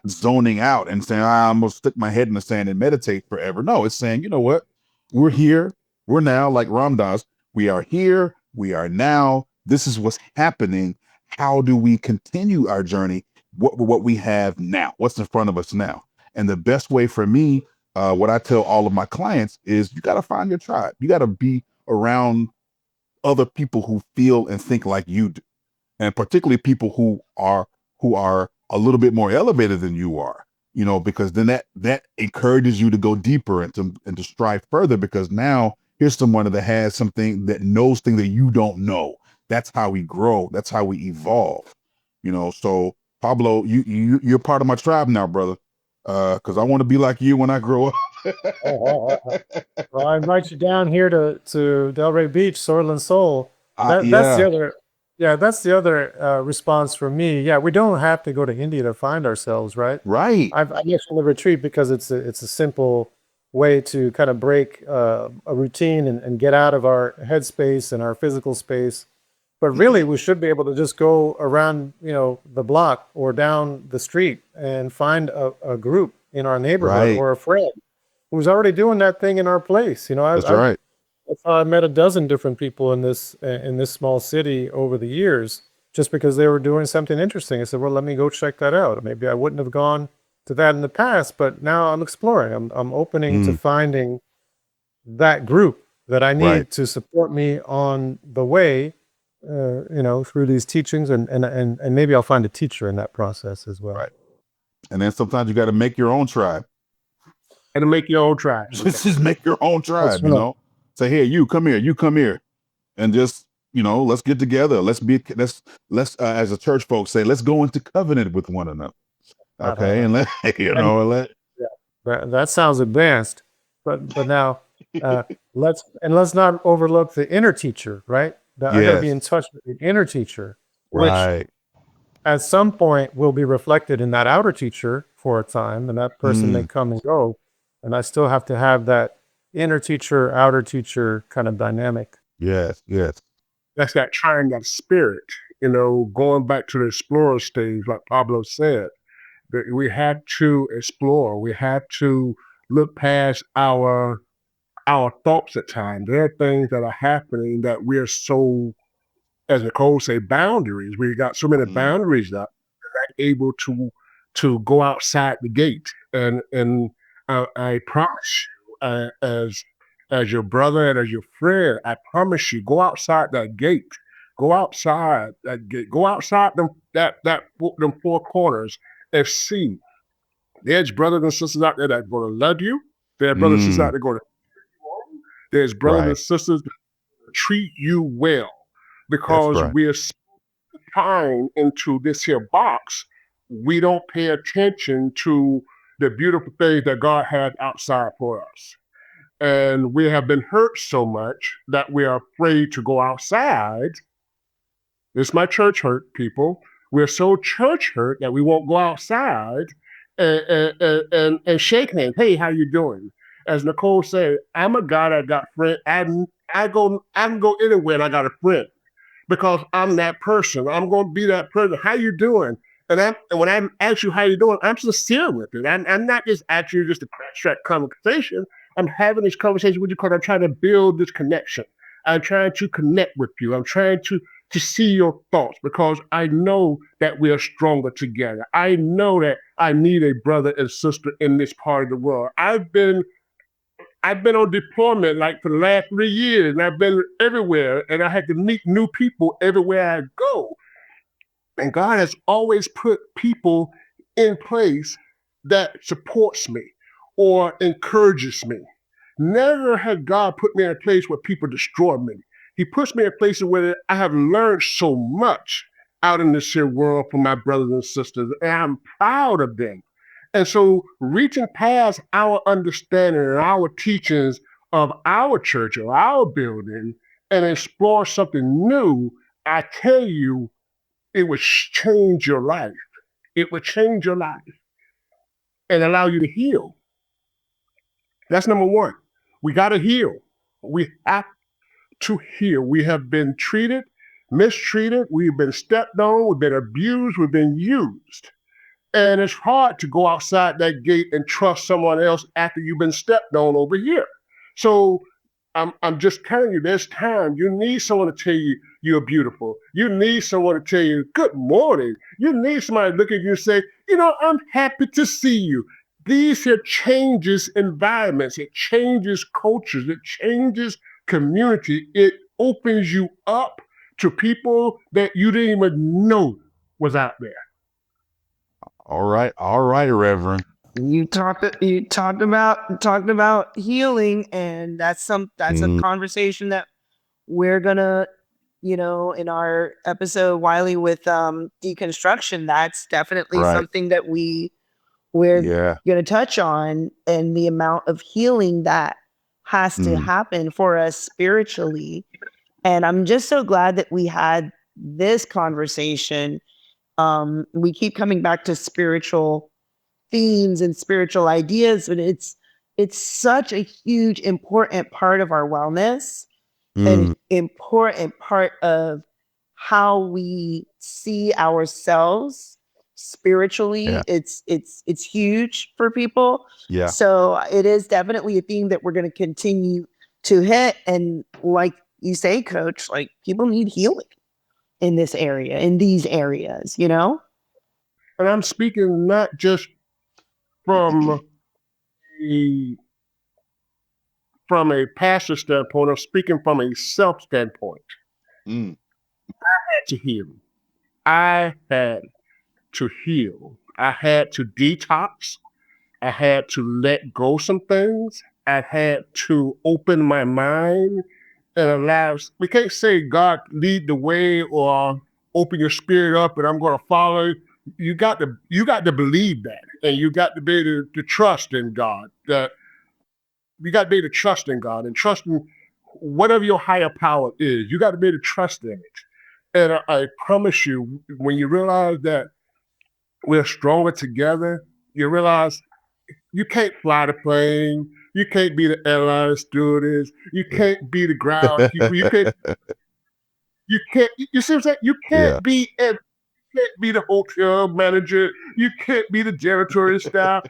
zoning out and saying, I'm gonna stick my head in the sand and meditate forever. No, it's saying, you know what? We're here. We're now, like Ram Dass. We are here. We are now. This is what's happening. How do we continue our journey? What we have now? What's in front of us now? And the best way for me what I tell all of my clients is you got to find your tribe. You got to be around other people who feel and think like you do, and particularly people who are a little bit more elevated than you are. Because then that encourages you to go deeper and to strive further. Because now here's someone that has something, that knows things that you don't know. That's how we grow. That's how we evolve. So Pablo, you're part of my tribe now, brother. Because I want to be like you when I grow up. Well, I invite you down here to Delray Beach, Soil and Soul. That's the Yeah, other, response from me. Yeah, we don't have to go to India to find ourselves, right? right, I actually retreat because it's a simple way to kind of break a routine and get out of our headspace and our physical space. But really, we should be able to just go around, the block or down the street and find a group in our neighborhood right. or a friend who's already doing that thing in our place. That's right. That's how I met a dozen different people in this small city over the years, just because they were doing something interesting. I said, well, let me go check that out. Maybe I wouldn't have gone to that in the past, but now I'm exploring. I'm opening to finding that group that I Right. need to support me on the way, through these teachings, and maybe I'll find a teacher in that process as well. Right. And then sometimes you got to make your own tribe. And to make your own tribe. Just make your own tribe, right. Say, hey, you come here, and just, let's get together. Let's as a church folks say, let's go into covenant with one another. Okay, and let And- let That sounds advanced, but now let's not overlook the inner teacher, right? I got to be Yes. in touch with the inner teacher, which right. at some point will be reflected in that outer teacher for a time, and that person may come and go, and I still have to have that inner teacher, outer teacher kind of dynamic. Yes, yes. That's that trying that spirit, going back to the explorer stage, like Pablo said, that we had to explore. We had to look past our thoughts at times. There are things that are happening that we're so, as Nicole say, boundaries. We got so many boundaries that we're not able to go outside the gate. And I promise you, as your brother and as your friend, I promise you, go outside that gate. Go outside that gate. Go outside them them four corners and see. There's brothers and sisters out there that are going to love you. There are brothers and sisters out there going to. There's brothers Right. and sisters that treat you well, That's because right. we're trying into this here box. We don't pay attention to the beautiful things that God has outside for us. And we have been hurt so much that we are afraid to go outside. This is my church hurt, people. We're so church hurt that we won't go outside and shake hands. Hey, how you doing? As Nicole said, I'm a guy that got friends. I can go anywhere and I got a friend, because I'm that person. I'm going to be that person. How you doing? And when I ask you how you doing, I'm sincere with it. I'm not just asking you just a abstract conversation. I'm having this conversation with you because I'm trying to build this connection. I'm trying to connect with you. I'm trying to see your thoughts, because I know that we are stronger together. I know that I need a brother and sister in this part of the world. I've been on deployment like for the last 3 years, and I've been everywhere, and I had to meet new people everywhere I go. And God has always put people in place that supports me or encourages me. Never has God put me in a place where people destroy me. He puts me in places where I have learned so much out in this here world from my brothers and sisters, and I'm proud of them. And so reaching past our understanding and our teachings of our church or our building and explore something new, I tell you, it would change your life. It would change your life and allow you to heal. That's number one. We got to heal. We have to heal. We have been treated, mistreated. We've been stepped on. We've been abused. We've been used. And it's hard to go outside that gate and trust someone else after you've been stepped on over here. So I'm just telling you, there's time. You need someone to tell you you're beautiful. You need someone to tell you good morning. You need somebody to look at you and say, I'm happy to see you. these here changes environments, it changes cultures, it changes community. It opens you up to people that you didn't even know was out there. All right, Reverend. You talked about healing, and that's a conversation that we're gonna, in our episode Wylie with deconstruction, that's definitely Right. something that we're Yeah. gonna touch on, and the amount of healing that has to happen for us spiritually. And I'm just so glad that we had this conversation. We keep coming back to spiritual themes and spiritual ideas, but it's such a huge, important part of our wellness, an important part of how we see ourselves spiritually. Yeah. It's huge for people. Yeah. So it is definitely a theme that we're going to continue to hit. And like you say, Coach, like people need healing in this area, in these areas, And I'm speaking not just from a pastor standpoint, I'm speaking from a self standpoint. Mm. I had to heal. I had to heal. I had to detox. I had to let go some things. I had to open my mind and allow. We can't say God lead the way or open your spirit up and I'm going to follow. You got to believe that, and you got to be able to trust in God. You got to be able to trust in God and trust in whatever your higher power is. You got to be able to trust in it. And I promise you, when you realize that we're stronger together, you realize you can't fly the plane. You can't be the airline stewardess. You can't be the groundkeeper. You see what I'm saying? You Yeah. can't be the hotel manager. You can't be the janitorial staff.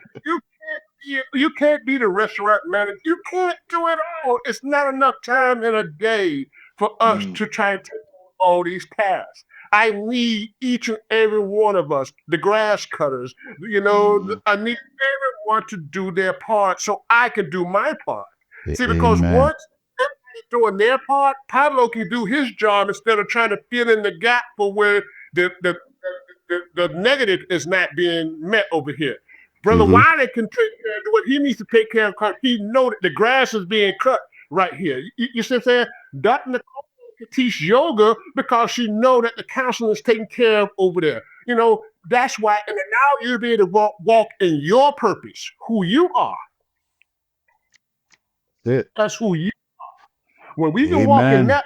You can't be the restaurant manager. You can't do it all. It's not enough time in a day for us to try and take on all these tasks. I need each and every one of us, the grass cutters, I need everyone to do their part so I can do my part. See, because Amen. once everybody's doing their part, Pablo can do his job instead of trying to fill in the gap for where the negative is not being met over here. Brother Wylie can take care of what he needs to take care of because he know that the grass is being cut right here. You see what I'm saying? Dr. Nicole can teach yoga because she know that the counseling is taken care of over there. That's why. And now you'll be able to walk in your purpose, who you are. That's it. That's who you are. When we can walk in Amen. that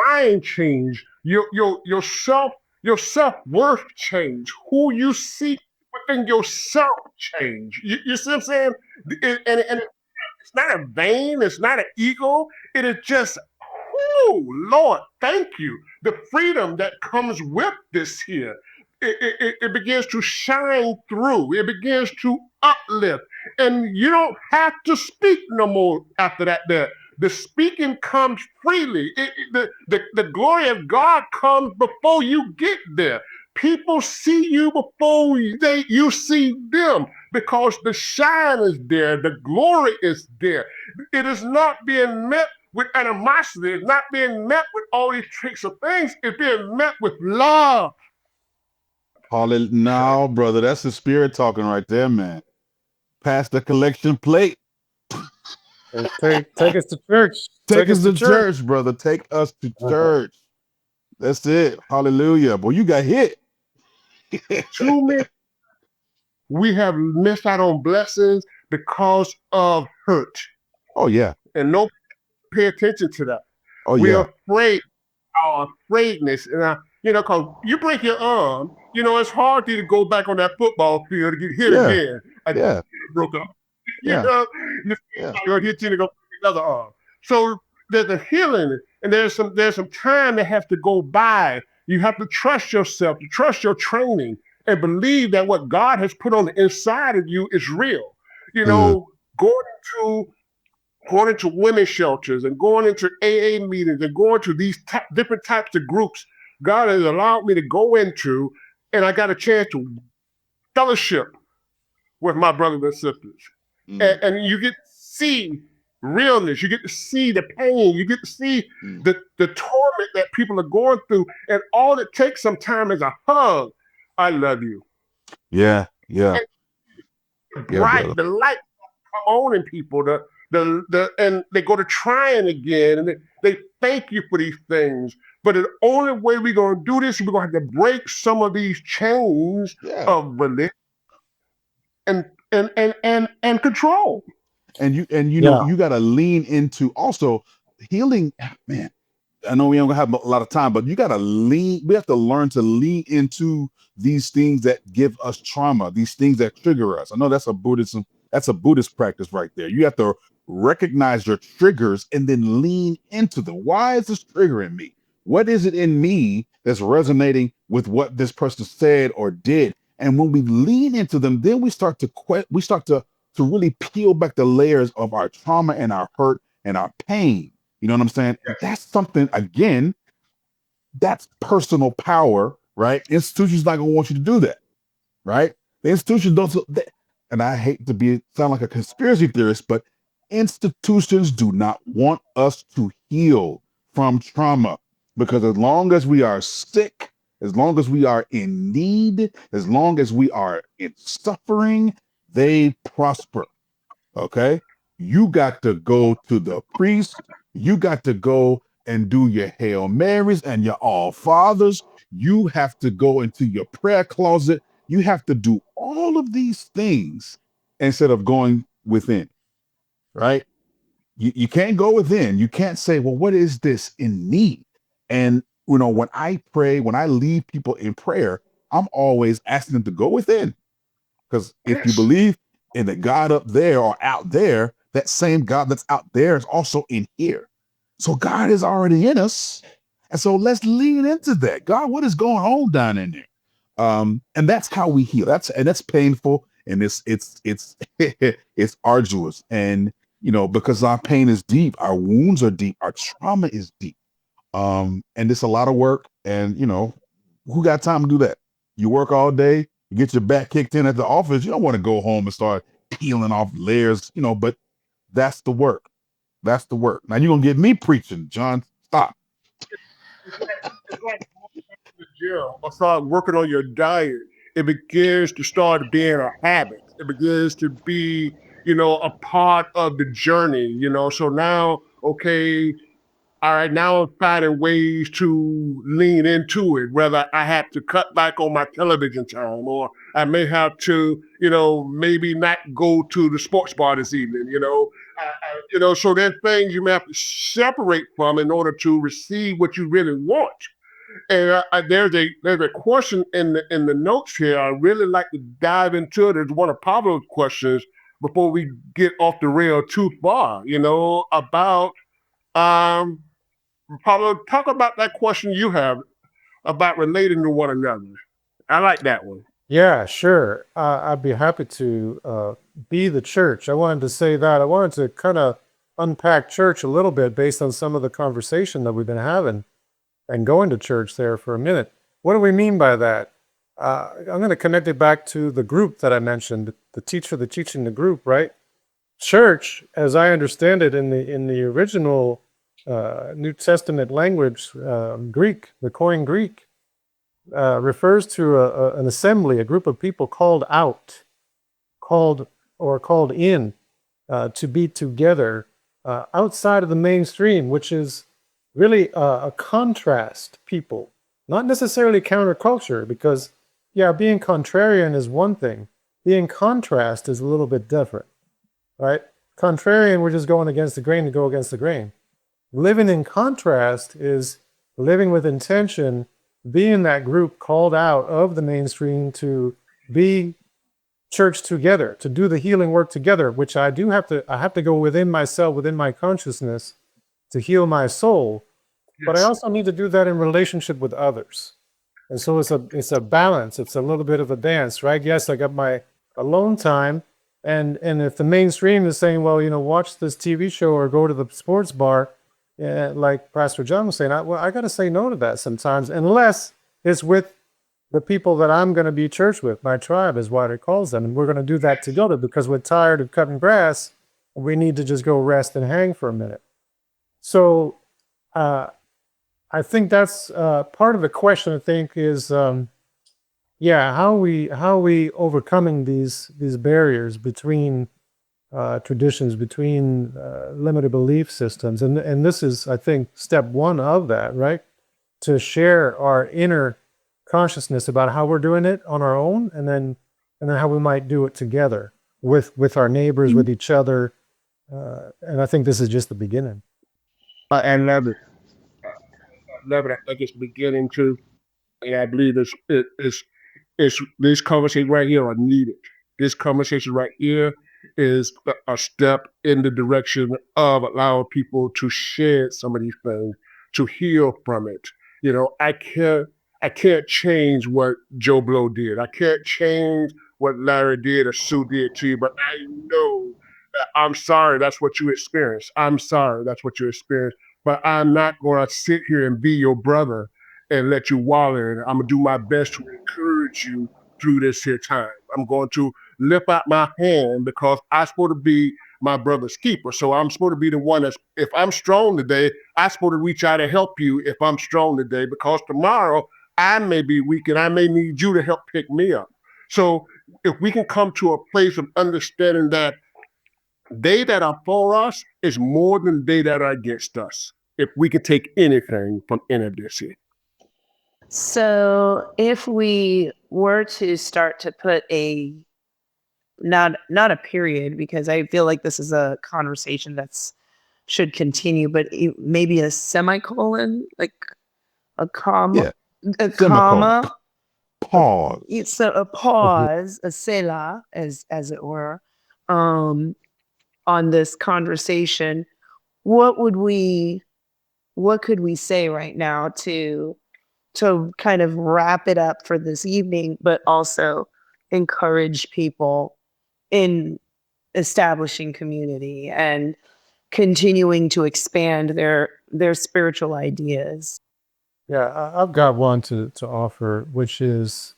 mind change, your self-worth change, who you see within yourself change. You see what I'm saying? And it's not a vain, it's not an ego. It is just, oh Lord, thank you. The freedom that comes with this here. It begins to shine through. It begins to uplift. And you don't have to speak no more after that there. The speaking comes freely. The glory of God comes before you get there. People see you before you see them because the shine is there, the glory is there. It is not being met with animosity. It's not being met with all these tricks of things. It's being met with love. Hallelujah. Now, brother, that's the spirit talking right there, man. Pass the collection plate. Take us to church. Take us to church, brother. Take us to church. That's it. Hallelujah. Boy, you got hit. Too many. We have missed out on blessings because of hurt. Oh, yeah. And nobody pay attention to that. Oh, We're yeah. afraid, our afraidness. And, because you break your arm, it's hard to go back on that football field to get hit again. Yeah. Broke up. Yeah. You're hitting to go another arm. So there's a healing, and there's some time that has to go by. You have to trust yourself, to trust your training, and believe that what God has put on the inside of you is real. Going into women's shelters and going into AA meetings and going to these different types of groups, God has allowed me to go into, and I got a chance to fellowship with my brothers and sisters. Mm, And you get to see realness. You get to see the pain. You get to see mm. the torment that people are going through. And all it takes sometimes is a hug. I love you. Yeah, yeah, And yeah, bright, brother. the light come on in people. And they go to trying again, and they thank you for these things. But the only way we're gonna do this, we're gonna have to break some of these chains Yeah. of religion and control. And you know, Yeah. you got to lean into also healing, man. I know we don't have a lot of time, but you got to lean. We have to learn to lean into these things that give us trauma, these things that trigger us. I know that's a Buddhism. That's a Buddhist practice right there. You have to recognize your triggers and then lean into them. Why is this triggering me? What is it in me that's resonating with what this person said or did? And when we lean into them, then we start to to really peel back the layers of our trauma and our hurt and our pain. You know what I'm saying? And that's something, again, that's personal power, right? Institutions not gonna want you to do that, right? The institutions don't, and I hate to sound like a conspiracy theorist, but institutions do not want us to heal from trauma because as long as we are sick, as long as we are in need, as long as we are in suffering, they prosper. Okay. You got to go to the priest. You got to go and do your Hail Marys and your All Fathers. You have to go into your prayer closet. You have to do all of these things instead of going within, right? You can't go within. You can't say, well, what is this in me? And, you know, when I pray, when I lead people in prayer, I'm always asking them to go within. Because if you Yes. believe in the God up there or out there, that same God that's out there is also in here. So God is already in us. And so let's lean into that. God, what is going on down in there? And that's how we heal. That's painful and it's it's arduous. And you know, because our pain is deep, our wounds are deep, our trauma is deep. And it's a lot of work. And you know, who got time to do that? You work all day, you get your back kicked in at the office. You don't want to go home and start peeling off layers, you know, but that's the work. That's the work. Now you're gonna get me preaching, John. Stop. It's like the gym or start working on your diet. It begins to start being a habit. It begins to be, a part of the journey, So now, okay, all right, now I'm finding ways to lean into it, whether I have to cut back on my television time or I may have to, maybe not go to the sports bar this evening, so there's things you may have to separate from in order to receive what you really want. And there's a question in the notes here. I really like to dive into it. It's one of Pablo's questions before we get off the rail too far. About um, Pablo. Talk about that question you have about relating to one another. I like that one. Yeah, sure. I'd be happy to be the church. I wanted to say that. I wanted to kind of unpack church a little bit based on some of the conversation that we've been having and going to church there for a minute. What do we mean by that? I'm going to connect it back to the group that I mentioned, the teacher, the teaching, the group, right? Church, as I understand it in the original New Testament language, Greek, the Koine Greek, refers to an assembly, a group of people called out, called in to be together outside of the mainstream, which is really a contrast people, not necessarily counterculture, because, yeah, being contrarian is one thing. Being contrast is a little bit different, right? Contrarian, we're just going against the grain to go against the grain. Living in contrast is living with intention, being that group called out of the mainstream to be church together, to do the healing work together, which I have to go within myself, within my consciousness to heal my soul. But I Yes. also need to do that in relationship with others. And so it's a balance. It's a little bit of a dance, right? Yes, I got my alone time. And if the mainstream is saying, well, watch this TV show or go to the sports bar, like Pastor John was saying, I got to say no to that sometimes, unless it's with the people that I'm going to be church with, my tribe is what it calls them. And we're going to do that together because we're tired of cutting grass. We need to just go rest and hang for a minute. So I think that's part of the question, I think, is how we overcoming these barriers between traditions, between limited belief systems. And this is, I think, step one of that, right? To share our inner consciousness about how we're doing it on our own, and then how we might do it together with our neighbors, with each other. And I think this is just the beginning. I love it. Love it. I just beginning to, and I believe it's this conversation right here are needed. This conversation right here is a step in the direction of allowing people to shed some of these things, to heal from it. You know, I can't change what Joe Blow did. I can't change what Larry did or Sue did to you, but I know that I'm sorry that's what you experienced. I'm sorry that's what you experienced. But I'm not going to sit here and be your brother and let you wallow in it. I'm gonna do my best to encourage you through this here time. I'm going to lift out my hand because I'm supposed to be my brother's keeper. So I'm supposed to be the one that's, if I'm strong today, I'm supposed to reach out and help you if I'm strong today, because tomorrow I may be weak and I may need you to help pick me up. So if we can come to a place of understanding that they that are for us is more than they that are against us, if we can take anything from any of this here. So if we were to start to put a not a period, because I feel like this is a conversation that's should continue, but maybe a semicolon, like a comma, Yeah. a Semicolon. comma, Pause. so a pause, a selah, as it were, on this conversation. What would we what could we say right now to kind of wrap it up for this evening, but also encourage people in establishing community and continuing to expand their spiritual ideas? Yeah, I've got one to offer, which is,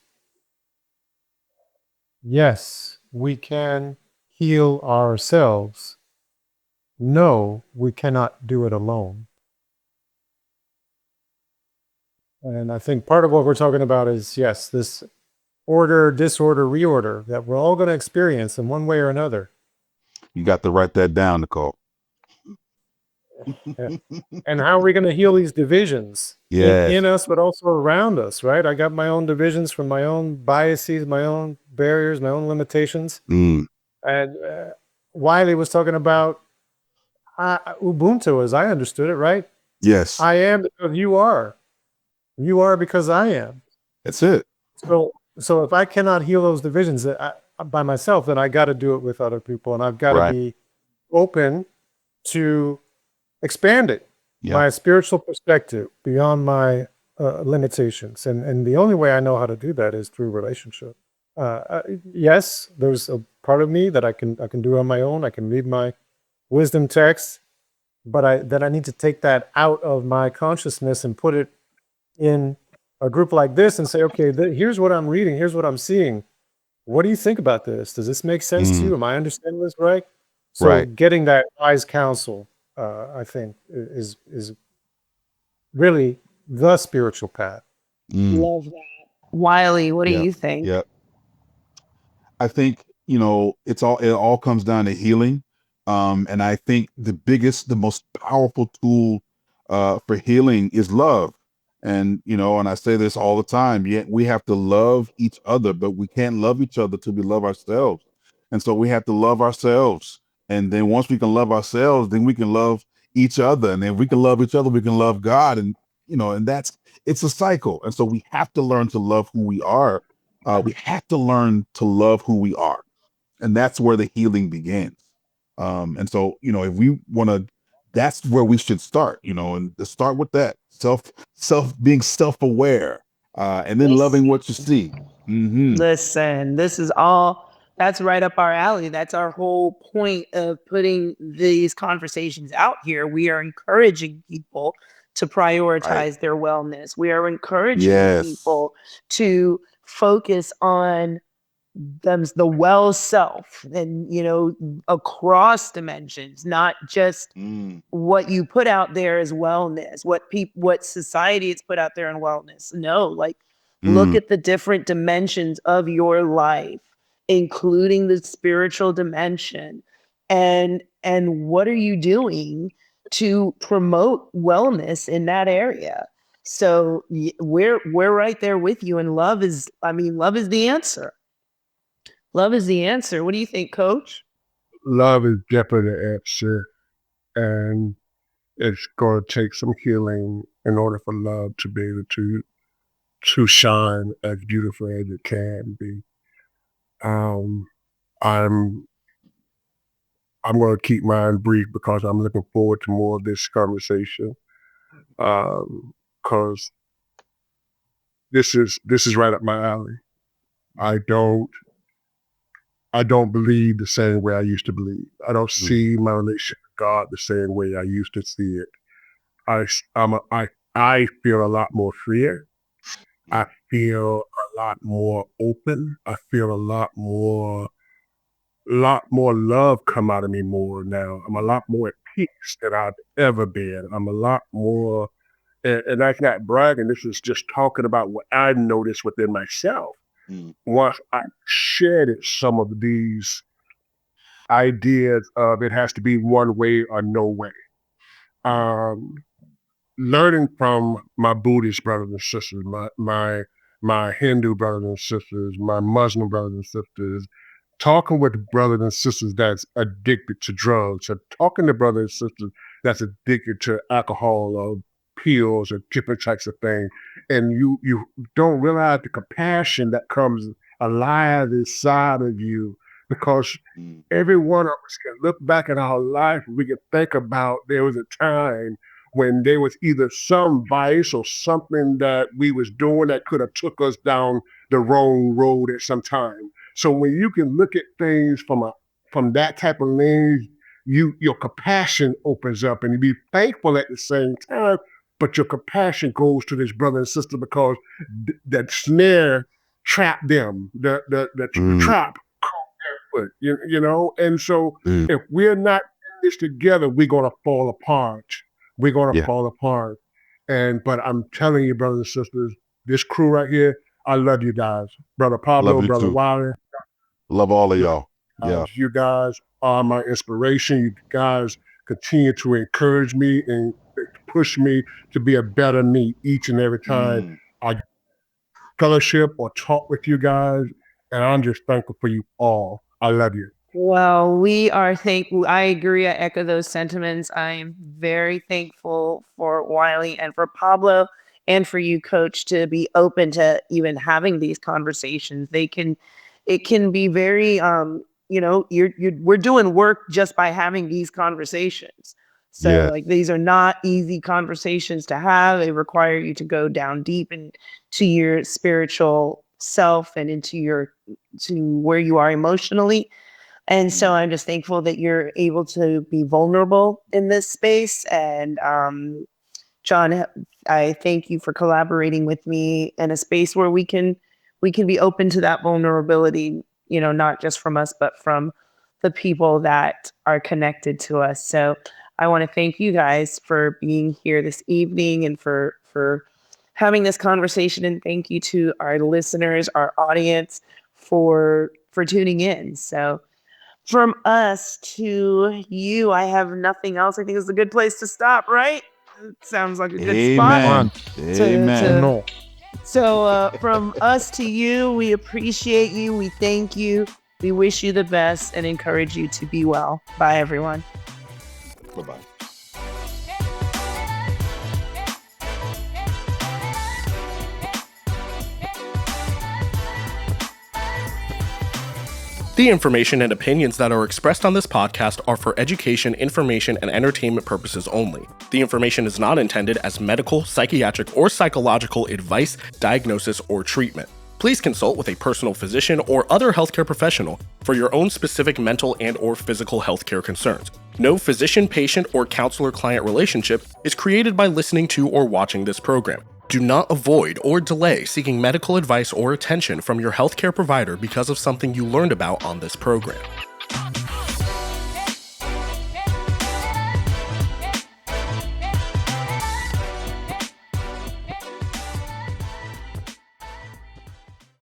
yes, we can heal ourselves. No, we cannot do it alone. And I think part of what we're talking about is, yes, this order, disorder, reorder that we're all going to experience in one way or another. You got to write that down, Nicole. And how are we going to heal these divisions Yes. in us, but also around us, right? I got my own divisions from my own biases, my own barriers, my own limitations. Mm. And Wylie was talking about Ubuntu, as I understood it, right? Yes. I am because you are. You are because I am. That's it. So if I cannot heal those divisions by myself, then I got to do it with other people, and I've got to be open to expand it, my spiritual perspective beyond my limitations. And the only way I know how to do that is through relationship. Yes, there's a part of me that I can do on my own. I can read my wisdom text, but I need to take that out of my consciousness and put it in a group like this and say, okay, here's what I'm reading. Here's what I'm seeing. What do you think about this? Does this make sense to you? Am I understanding this right? So getting that wise counsel, I think, is really the spiritual path. Love that. Wylie, what do you think? Yep. I think, it all comes down to healing. And I think the most powerful tool for healing is love. And, and I say this all the time, yet we have to love each other, but we can't love each other till we love ourselves. And so we have to love ourselves. And then once we can love ourselves, then we can love each other. And then if we can love each other, we can love God. And, and it's a cycle. And so we have to learn to love who we are. We have to learn to love who we are. And that's where the healing begins. And so, if we want to, that's where we should start, and to start with that being self-aware, and then loving what you see. Mm-hmm. Listen, that's right up our alley. That's our whole point of putting these conversations out here. We are encouraging people to prioritize their wellness. We are encouraging Yes. people to focus on the well self and, across dimensions, not just what you put out there as wellness, what society has put out there in wellness. No, like look at the different dimensions of your life, including the spiritual dimension. And what are you doing to promote wellness in that area? So we're right there with you. And love is the answer. Love is the answer. What do you think, Coach? Love is definitely the answer. And it's going to take some healing in order for love to be able to shine as beautiful as it can be. I'm going to keep mine brief because I'm looking forward to more of this conversation. Because this is right up my alley. I don't believe the same way I used to believe. I don't see my relationship with God the same way I used to see it. I feel a lot more freer. I feel a lot more open. I feel a lot more love come out of me more now. I'm a lot more at peace than I've ever been. I'm a lot more, and that's not bragging. This is just talking about what I noticed within myself. Once I shedded some of these ideas of it has to be one way or no way. Learning from my Buddhist brothers and sisters, my Hindu brothers and sisters, my Muslim brothers and sisters, talking with brothers and sisters that's addicted to drugs, or talking to brothers and sisters that's addicted to alcohol or pills or different types of things, and you don't realize the compassion that comes alive inside of you, because every one of us can look back at our life and we can think about there was a time when there was either some vice or something that we was doing that could have took us down the wrong road at some time. So when you can look at things from that type of lens, your compassion opens up, and you be thankful at the same time, but your compassion goes to this brother and sister because that snare trapped them, the trap caught their foot, and so if we're not in this together, we're going to fall apart. We're going to fall apart. But I'm telling you, brothers and sisters, this crew right here, I love you guys. Brother Pablo, Brother Wylie. Love all of y'all. Yeah. You guys are my inspiration. You guys continue to encourage me and push me to be a better me each and every time I fellowship or talk with you guys. And I'm just thankful for you all. I love you. Well, we are thankful. I agree. I echo those sentiments. I am very thankful for Wylie and for Pablo and for you, Coach, to be open to even having these conversations. It can be very, we're doing work just by having these conversations. So like, these are not easy conversations to have. They require you to go down deep into your spiritual self and to where you are emotionally. And so I'm just thankful that you're able to be vulnerable in this space. And John, I thank you for collaborating with me in a space where we can be open to that vulnerability, not just from us, but from the people that are connected to us. So I want to thank you guys for being here this evening and for having this conversation. And thank you to our listeners, our audience for tuning in. So from us to you, I have nothing else. I think it's a good place to stop, right? It sounds like a good spot. Amen. So from us to you, we appreciate you. We thank you. We wish you the best and encourage you to be well. Bye, everyone. Bye-bye. The information and opinions that are expressed on this podcast are for education, information, and entertainment purposes only. The information is not intended as medical, psychiatric, or psychological advice, diagnosis, or treatment. Please consult with a personal physician or other healthcare professional for your own specific mental and/or physical healthcare concerns. No physician-patient or counselor-client relationship is created by listening to or watching this program. Do not avoid or delay seeking medical advice or attention from your healthcare provider because of something you learned about on this program.